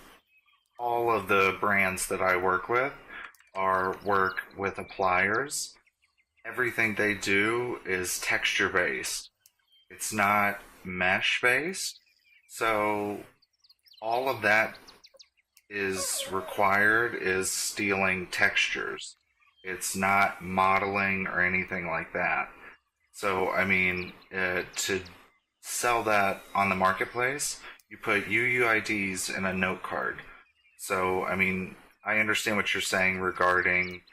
all of the brands that I work with work with appliers. Everything they do is texture based. It's not mesh based. So all of that is required is stealing textures. It's not modeling or anything like that. So, I mean, to sell that on the marketplace, you put UUIDs in a note card. So, I mean, I understand what you're saying regarding,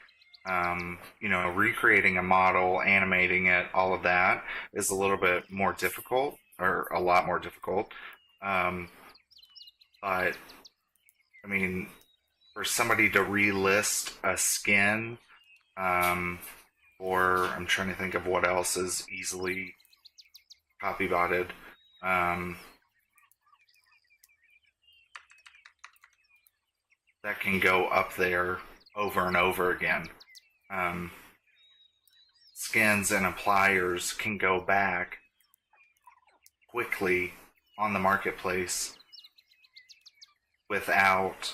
you know, recreating a model, animating it, all of that is a little bit more difficult, or a lot more difficult. But, I mean, for somebody to relist a skin, or I'm trying to think of what else is easily copybotted. That can go up there over and over again. Skins and appliers can go back quickly on the marketplace without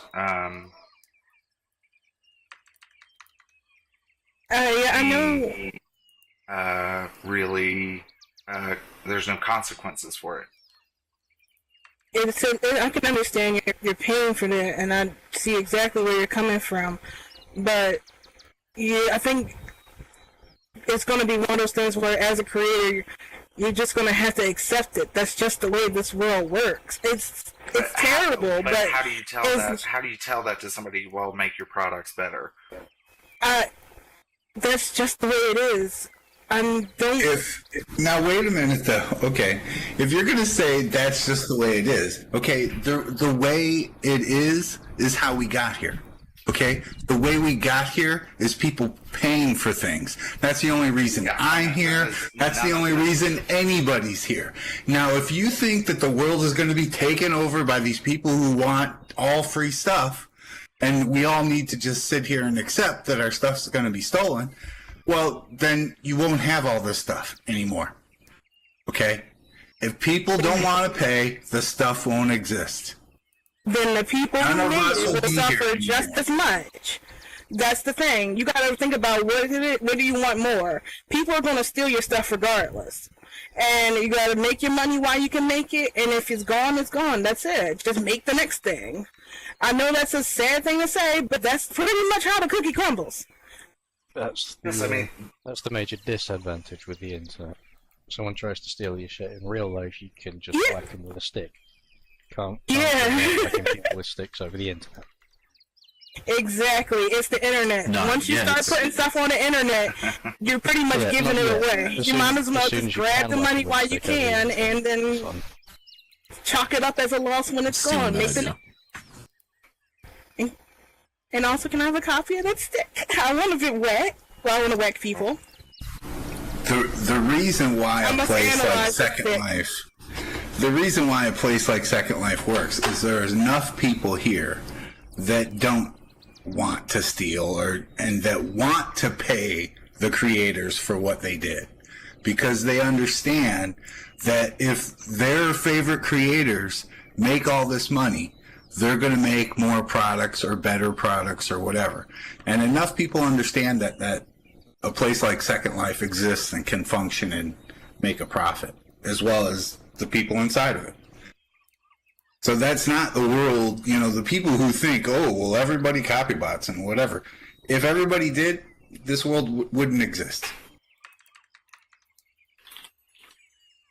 Yeah, I know. really there's no consequences for it. I can understand you're paying for that, and I see exactly where you're coming from. But yeah, I think it's going to be one of those things where, as a creator, you're just going to have to accept it. That's just the way this world works. It's terrible, but how do you tell that? How do you tell that to somebody? Well, make your products better. That's just the way it is. Now wait a minute though. Okay, if you're gonna say that's just the way it is, okay, the way it is how we got here. Okay, the way we got here is people paying for things. That's the only reason I'm here. That's the only reason anybody's here. Now, if you think that the world is going to be taken over by these people who want all free stuff, and we all need to just sit here and accept that our stuff's going to be stolen, well, then you won't have all this stuff anymore. Okay? If people don't want to pay, the stuff won't exist. Then the people who None of need us it will will be suffer here just anymore. as much. That's the thing. You got to think about what do you want more? People are going to steal your stuff regardless. And you got to make your money while you can make it, and if it's gone, it's gone. That's it. Just make the next thing. I know that's a sad thing to say, but that's pretty much how the cookie crumbles. That's the major disadvantage with the internet. If someone tries to steal your shit in real life, you can just whack them with a stick. Can't Yeah. whacking people with sticks over the internet. Exactly. It's the internet. Not Once you yet. start putting stuff on the internet, you're pretty much Yeah, giving not it yet. away. As You soon- might as well as soon just as you grab can the let money them while you stick everything can, in. and then Fun. chalk it up as a loss when it's Seen gone. Make that, the And also, can I have a copy of that stick? I want to get wet. Well, I want to whack people. The reason why I a must place like analyze Second it. Life, the reason why a place like Second Life works is there's enough people here that don't want to steal and that want to pay the creators for what they did, because they understand that if their favorite creators make all this money, they're going to make more products or better products or whatever. And enough people understand that a place like Second Life exists and can function and make a profit, as well as the people inside of it. So that's not the world, the people who think, oh, well, everybody copybots and whatever. If everybody did, this world wouldn't exist.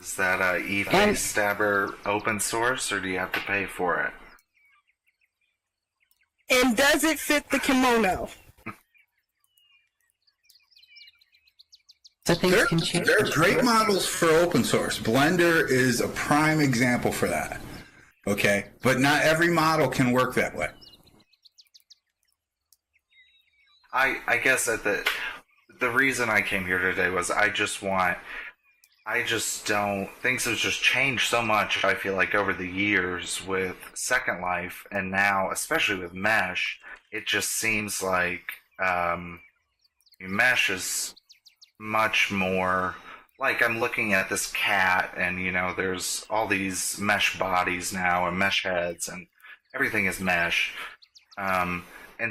Is that eFace Stabber open source, or do you have to pay for it? And does it fit the kimono? So things can change. There are great models for open source. Blender is a prime example for that. Okay? But not every model can work that way. I guess that the reason I came here today was I just don't, things have just changed so much, I feel like, over the years with Second Life, and now, especially with Mesh, it just seems like Mesh is much more, like, I'm looking at this cat, and, there's all these mesh bodies now, and mesh heads, and everything is mesh. And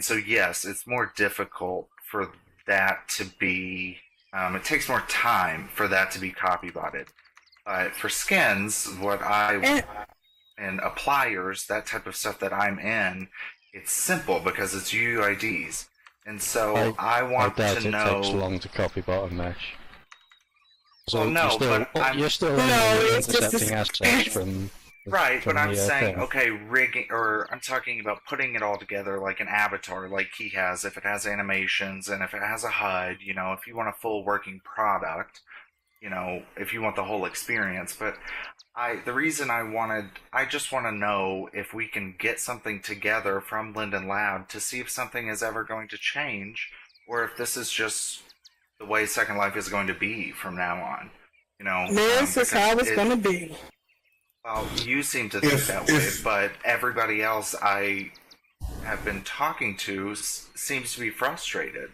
so, yes, it's more difficult for that to be, it takes more time for that to be copybotted. But for skins, and appliers, that type of stuff that I'm in, it's simple because it's UUIDs. And so I want doubt to know. It takes long to copybot a mesh. So Well, no, you're still it's just intercepting assets from. Right, from but I'm the, saying, thing. okay, rigging, or I'm talking about putting it all together like an avatar, like he has, if it has animations, and if it has a HUD, if you want a full working product, if you want the whole experience. But the reason I just want to know if we can get something together from Linden Lab to see if something is ever going to change, or if this is just the way Second Life is going to be from now on. This is how it's going to be. Well, you seem to think that way, but everybody else I have been talking to seems to be frustrated.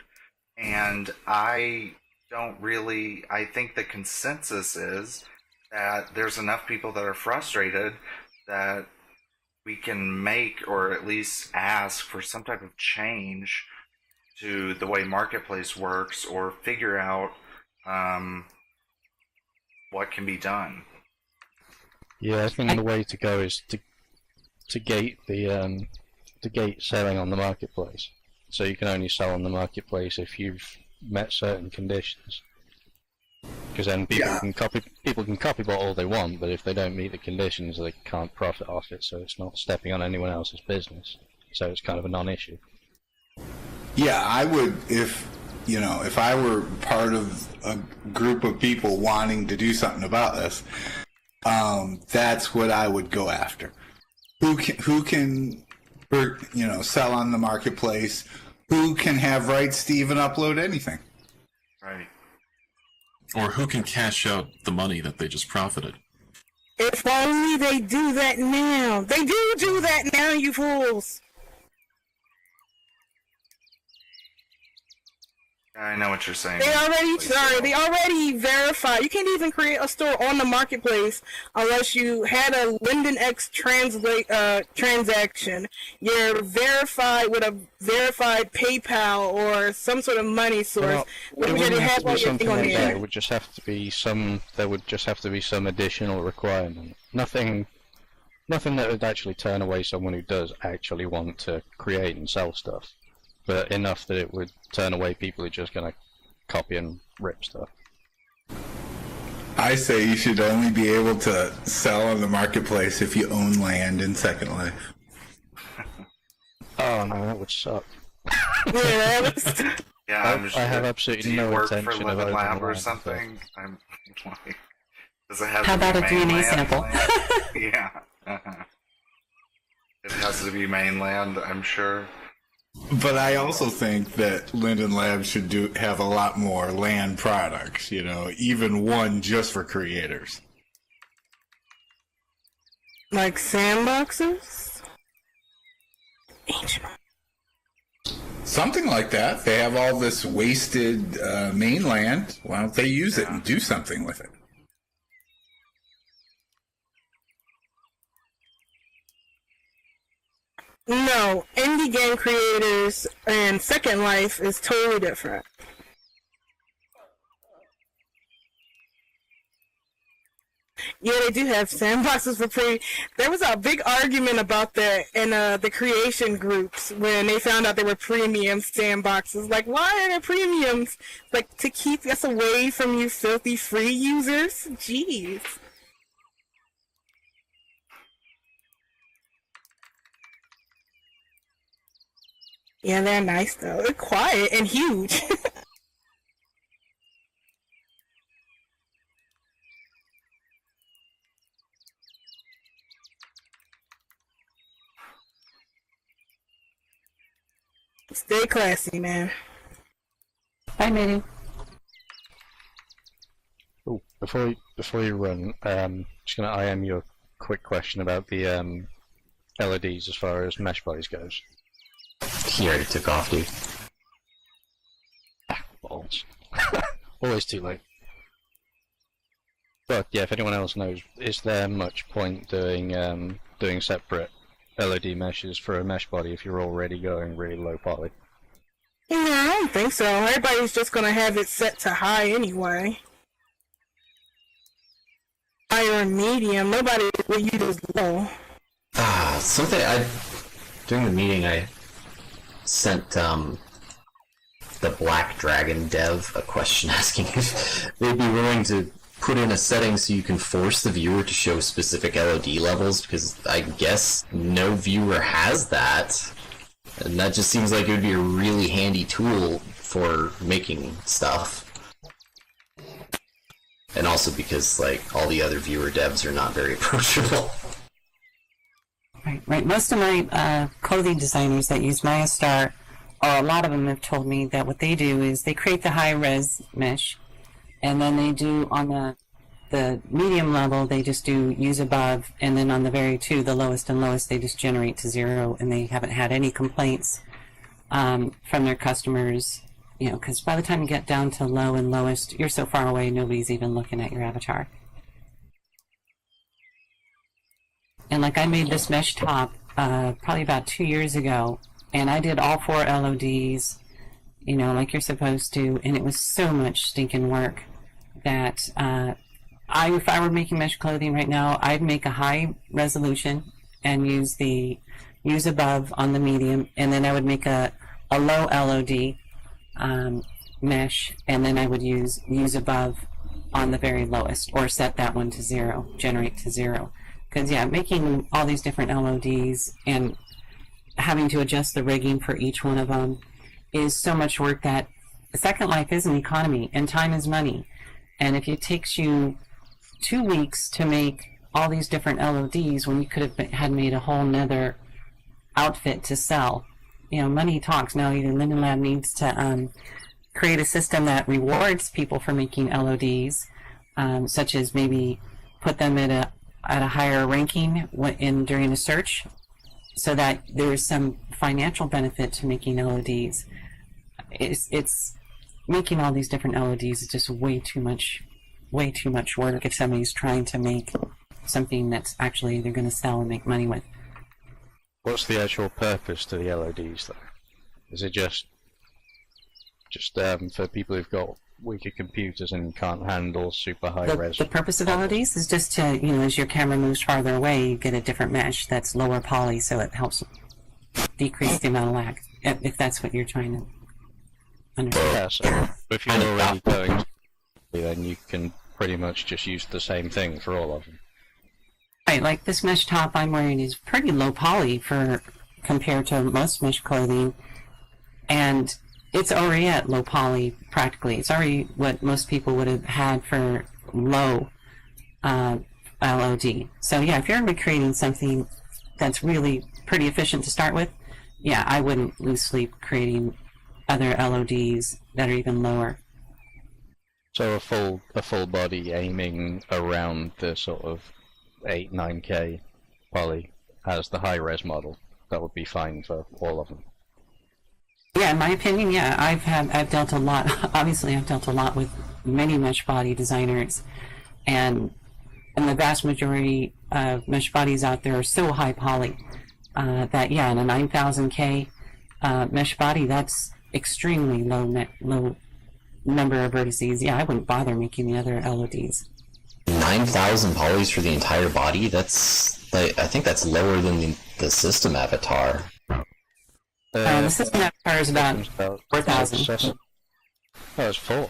And I think the consensus is that there's enough people that are frustrated that we can make, or at least ask for, some type of change to the way Marketplace works, or figure out what can be done. Yeah, I think the way to go is to gate selling on the marketplace. So you can only sell on the marketplace if you've met certain conditions. Because then people can copybot all they want, but if they don't meet the conditions, they can't profit off it. So it's not stepping on anyone else's business. So it's kind of a non-issue. Yeah, I would, if I were part of a group of people wanting to do something about this, that's what I would go after. Who can sell on the marketplace? Who can have rights to even upload anything? Right. Or who can cash out the money that they just profited? If only they do that now. They do that now, you fools. I know what you're saying. They already verify. You can't even create a store on the marketplace unless you had a Linden X transaction. You're verified with a verified PayPal or some sort of money source. Well, it wouldn't have to be something like that. It would just have to be there would just have to be some additional requirement. Nothing that would actually turn away someone who does actually want to create and sell stuff. But enough that it would turn away people who are just going to copy and rip stuff. I say you should only be able to sell on the marketplace if you own land in Second Life. Oh no, that would suck. Yeah, that was... Yeah, I have absolutely do you no work for intention of Living opening Lab or one, something? I'm like, does it have How to be about a DNA mainland sample? land? Yeah. It has to be mainland, I'm sure. But I also think that Linden Labs should have a lot more land products, even one just for creators. Like sandboxes? Ancient. Something like that. They have all this wasted mainland. Why don't they use it and do something with it? No, indie game creators and Second Life is totally different. Yeah, they do have sandboxes for free. There was a big argument about that in the creation groups when they found out they were premium sandboxes. Like, why are they premiums? Like, to keep us away from you filthy free users? Jeez. Yeah, they're nice though. They're quiet and huge. Stay classy, man. Hi, Minnie. Oh, before you run, just gonna IM you a quick question about the LEDs as far as mesh bodies goes. He already took off, dude. Balls. Always too late. But yeah, if anyone else knows, is there much point doing separate LED meshes for a mesh body if you're already going really low poly? Yeah, I don't think so. Everybody's just gonna have it set to high anyway. High or medium. Nobody will use low. During the meeting I sent the Black Dragon dev a question asking if they'd be willing to put in a setting so you can force the viewer to show specific LOD levels, because I guess no viewer has that, and that just seems like it would be a really handy tool for making stuff. And also because all the other viewer devs are not very approachable. Right. Most of my clothing designers that use MayaStar, or a lot of them have told me that what they do is they create the high-res mesh, and then they do on the medium level, they just do use above, and then on the the lowest and lowest, they just generate to 0, and they haven't had any complaints from their customers, because by the time you get down to low and lowest, you're so far away, nobody's even looking at your avatar. And I made this mesh top probably about 2 years ago, and I did all 4 LODs, like you're supposed to, and it was so much stinking work that if I were making mesh clothing right now, I'd make a high resolution and use above on the medium, and then I would make a low LOD mesh, and then I would use above on the very lowest, or set that one to 0, generate to 0. Because, making all these different LODs and having to adjust the rigging for each one of them is so much work that Second Life is an economy, and time is money. And if it takes you 2 weeks to make all these different LODs when you could have had made a whole nother outfit to sell, money talks. Now either Linden Lab needs to create a system that rewards people for making LODs, such as maybe put them at a higher ranking during a search, so that there's some financial benefit to making LODs. It's making all these different LODs is just way too much work if somebody's trying to make something that's actually they're going to sell and make money with. What's the actual purpose to the LODs, though? Is it just for people who've got weaker computers and can't handle super high res? The purpose of LODs is just to, as your camera moves farther away, you get a different mesh that's lower poly, so it helps decrease the amount of lag, if that's what you're trying to understand. Yeah, so if you're already going, then you can pretty much just use the same thing for all of them. Right, like this mesh top I'm wearing is pretty low poly for compared to most mesh clothing, and it's already at low poly practically. It's already what most people would have had for low LOD. So yeah, if you're going to be creating something that's really pretty efficient to start with, yeah, I wouldn't lose sleep creating other LODs that are even lower. So a full body aiming around the sort of 8-9K poly as the high res model, that would be fine for all of them. Yeah, in my opinion, yeah, I've dealt a lot. Obviously, I've dealt a lot with many mesh body designers, and the vast majority of mesh bodies out there are so high poly that yeah, in a 9000K mesh body, that's extremely low number of vertices. Yeah, I wouldn't bother making the other LODs. 9,000 polys for the entire body? That's like, I think that's lower than the system avatar. The system avatar is about 4,000. Oh, it's 4.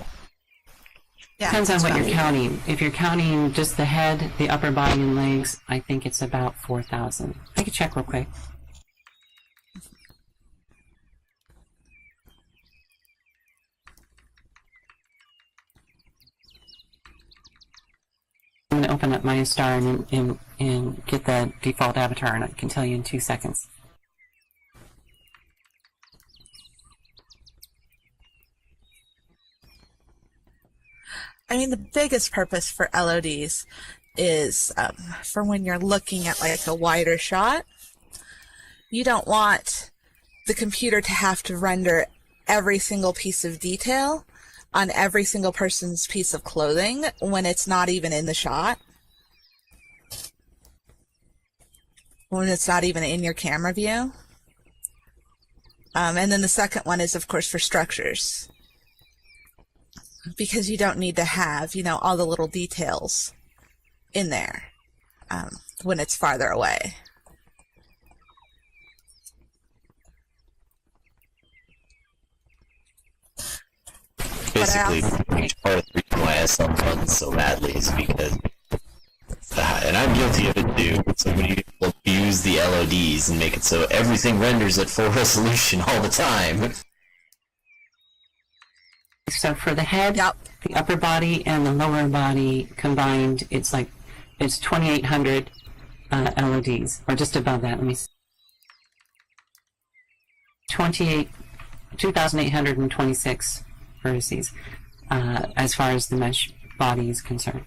Yeah, Depends on what you're counting. If you're counting just the head, the upper body, and legs, I think it's about 4,000. I can check real quick. I'm going to open up my star and get the default avatar, and I can tell you in 2 seconds. I mean, the biggest purpose for LODs is for when you're looking at like a wider shot. You don't want the computer to have to render every single piece of detail on every single person's piece of clothing when it's not even in the shot. When it's not even in your camera view. And then the second one is, of course, for structures. Because you don't need to have, all the little details in there when it's farther away. Basically, part of the reason why I sell buttons so badly is because, and I'm guilty of it too, somebody will abuse the LODs and make it so everything renders at full resolution all the time. So for the head, yep, the upper body, and the lower body combined, it's 2,800 LODs, or just above that. Let me see. 2,826 vertices, as far as the mesh body is concerned.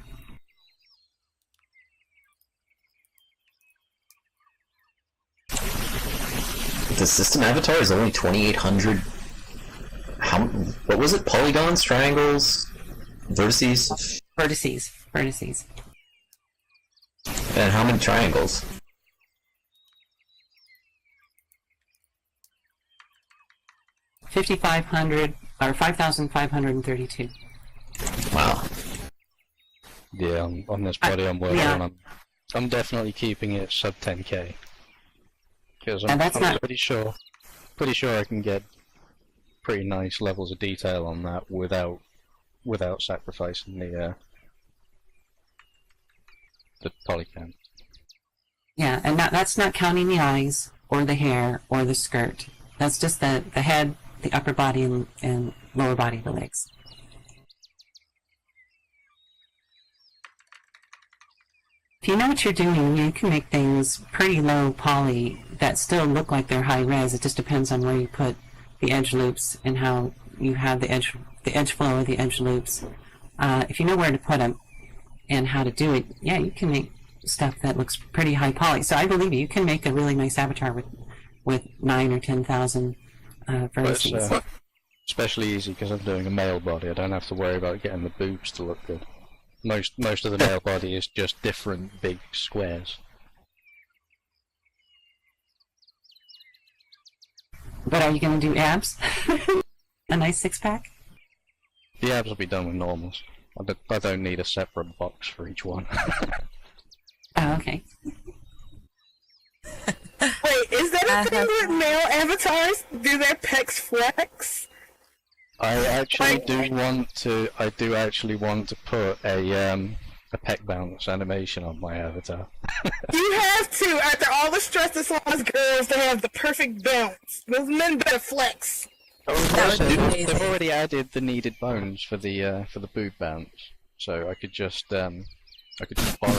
The system avatar is only 2,800. What was it? Polygons, triangles, vertices? Vertices. And how many triangles? 5,500 or 5,532. Wow. Yeah, on this body I'm working on, I'm definitely keeping it sub 10K. Because I'm pretty sure I can get pretty nice levels of detail on that without sacrificing the polycount. Yeah, and that's not counting the eyes or the hair or the skirt. That's just the head, the upper body, and lower body, the legs. If you know what you're doing, you can make things pretty low poly that still look like they're high res. It just depends on where you put the edge loops and how you have the edge flow of the edge loops. If you know where to put them and how to do it, yeah, you can make stuff that looks pretty high poly. So I believe you can make a really nice avatar with 9,000 or 10,000 vertices. It's especially easy because I'm doing a male body. I don't have to worry about getting the boobs to look good. Most of the male body is just different big squares. But are you going to do abs? A nice six-pack? The abs will be done with normals. I don't need a separate box for each one. Oh, okay. Wait, is that a thing with male avatars? Do their pecs flex? I do actually want to put a peck bounce animation on my avatar. You have to, after all the stress that's on us girls, to have the perfect bounce. Those men better flex. They've already added the needed bones for the boob bounce, so I could just borrow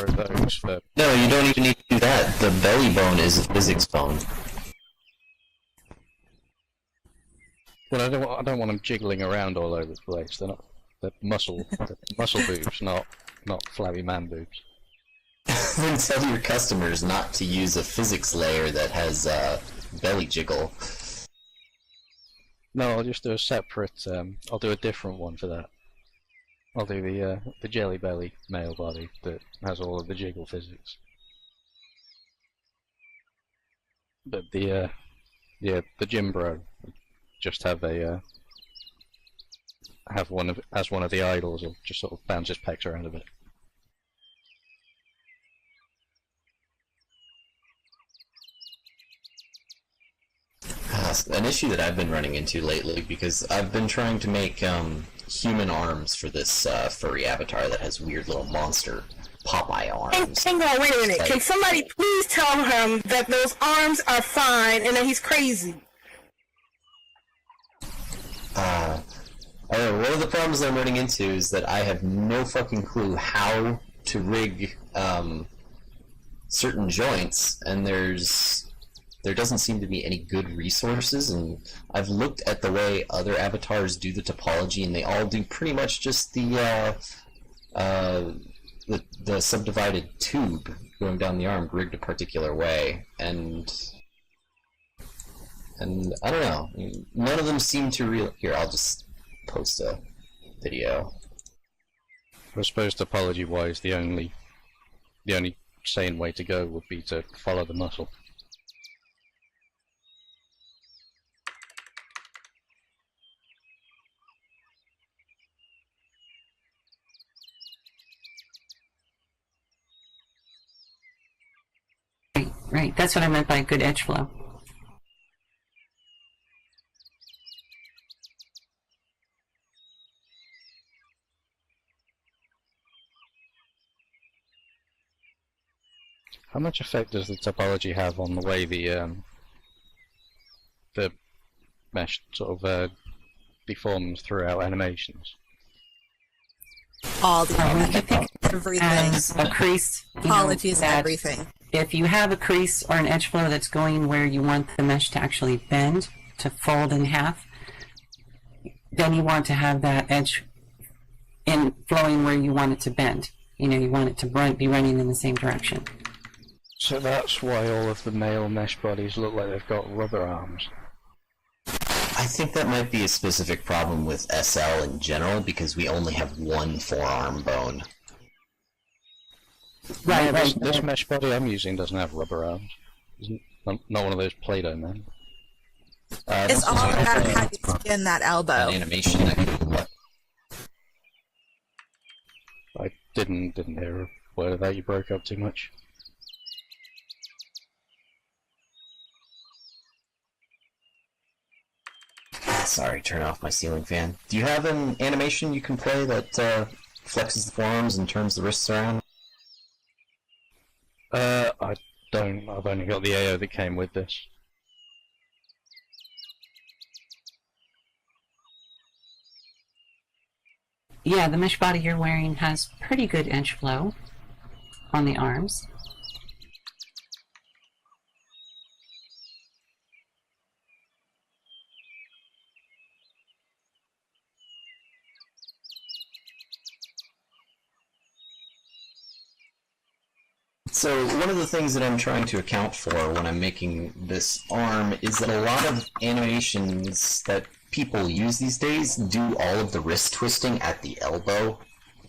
those for. No, you don't even need to do that. The belly bone is a physics bone. Well, I don't want them jiggling around all over the place. They're muscle boobs, not flabby man boobs. Then tell your customers not to use a physics layer that has belly jiggle. No, I'll just do a separate. I'll do a different one for that. I'll do the jelly belly male body that has all of the jiggle physics. But the gym bro just have one of the idols, or just sort of bounce his pecs around a bit. An issue that I've been running into lately, because I've been trying to make human arms for this furry avatar that has weird little monster Popeye arms. Hang on, wait a minute. Can somebody please tell him that those arms are fine and that he's crazy? One of the problems I'm running into is that I have no fucking clue how to rig certain joints, and there doesn't seem to be any good resources, and I've looked at the way other avatars do the topology, and they all do pretty much just the subdivided tube going down the arm rigged a particular way, and I don't know, none of them seem to really. Here, I'll just post a video. I suppose topology-wise, the only sane way to go would be to follow the muscle. Right, that's what I meant by good edge flow. How much effect does the topology have on the way the mesh sort of deforms throughout animations? All the everything. As a crease, Apologies, everything. If you have a crease or an edge flow that's going where you want the mesh to actually bend, to fold in half, then you want to have that edge flowing where you want it to bend. You want it to be running in the same direction. So that's why all of the male mesh bodies look like they've got rubber arms. I think that might be a specific problem with SL in general, because we only have one forearm bone. Right, this mesh body I'm using doesn't have rubber arms. Not one of those Play-Doh men. It's all about how you spin that elbow. An animation that could... I didn't hear a word of that. You broke up too much. Sorry, turn off my ceiling fan. Do you have an animation you can play that flexes the forearms and turns the wrists around? I don't. I've only got the AO that came with this. Yeah, the mesh body you're wearing has pretty good edge flow on the arms. So one of the things that I'm trying to account for when I'm making this arm is that a lot of animations that people use these days do all of the wrist twisting at the elbow.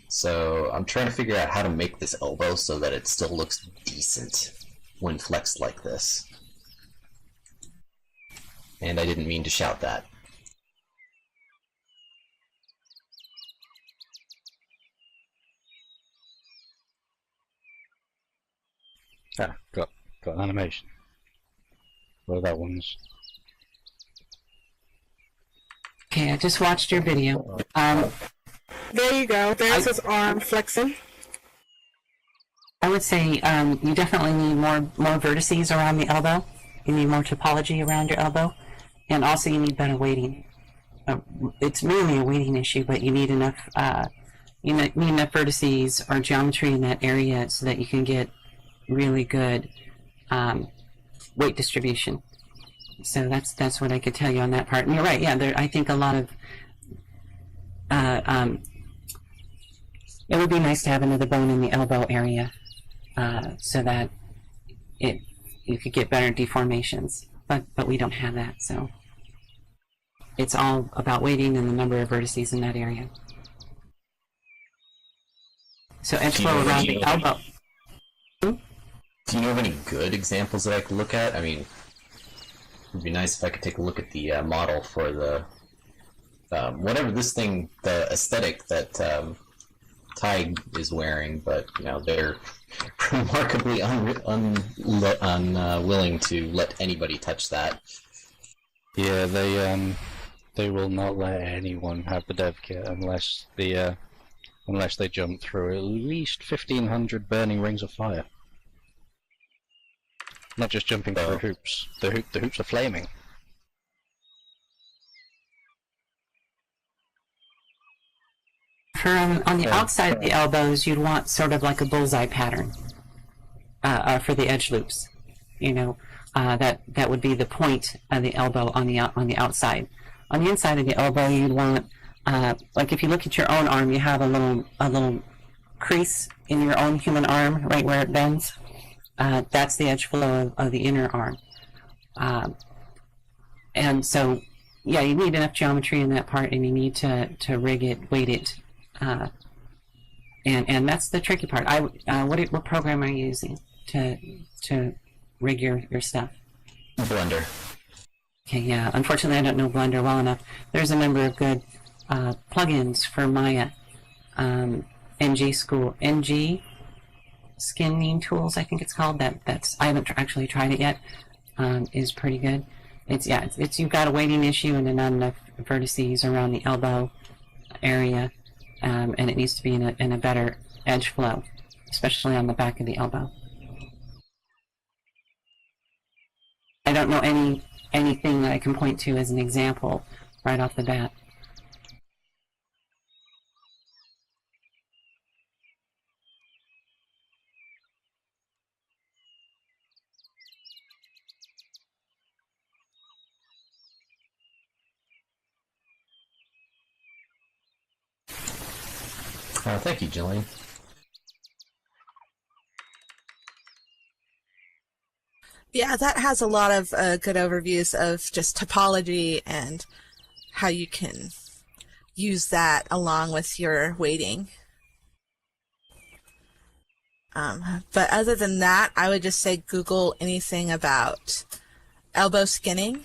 So I'm trying to figure out how to make this elbow so that it still looks decent when flexed like this. And I didn't mean to shout that. Ah, got an animation. Well, that one's... Okay, I just watched your video. There you go. There's his arm flexing. would say you definitely need more vertices around the elbow. You need more topology around your elbow, and also you need better weighting. It's mainly a weighting issue, but you need enough need enough vertices or geometry in that area so that you can get really good weight distribution. So that's what I could tell you on that part. And you're right. Yeah, I think a lot of it would be nice to have another bone in the elbow area so that you could get better deformations. But we don't have that, so it's all about weighting and the number of vertices in that area. So edge flow around the elbow. Do you know of any good examples that I could look at? I mean, it would be nice if I could take a look at the model for the whatever this thing, the aesthetic that Tig is wearing, but you know they're remarkably unwilling to let anybody touch that. Yeah, they will not let anyone have the dev kit unless they jump through at least 1,500 burning rings of fire. Not just jumping through hoops. The hoops are flaming. On the outside of the elbows, you'd want sort of like a bullseye pattern for the edge loops. You know, that would be the point of the elbow on the outside. On the inside of the elbow, you'd want like if you look at your own arm, you have a little crease in your own human arm, right where it bends. That's the edge flow of the inner arm. And so, yeah, you need enough geometry in that part, and you need to rig it, weight it. And that's the tricky part. What program are you using to rig your stuff? Blender. Okay, yeah. Unfortunately, I don't know Blender well enough. There's a number of good plugins for Maya. NG Skinning Tools, I think it's called. That's I haven't actually tried it yet. Is pretty good. It's you've got a weighting issue and not enough vertices around the elbow area. And it needs to be in a better edge flow, especially on the back of the elbow. I don't know anything that I can point to as an example right off the bat. Thank you, Jillian. Yeah, that has a lot of good overviews of just topology and how you can use that along with your weighting. But other than that, I would just say Google anything about elbow skinning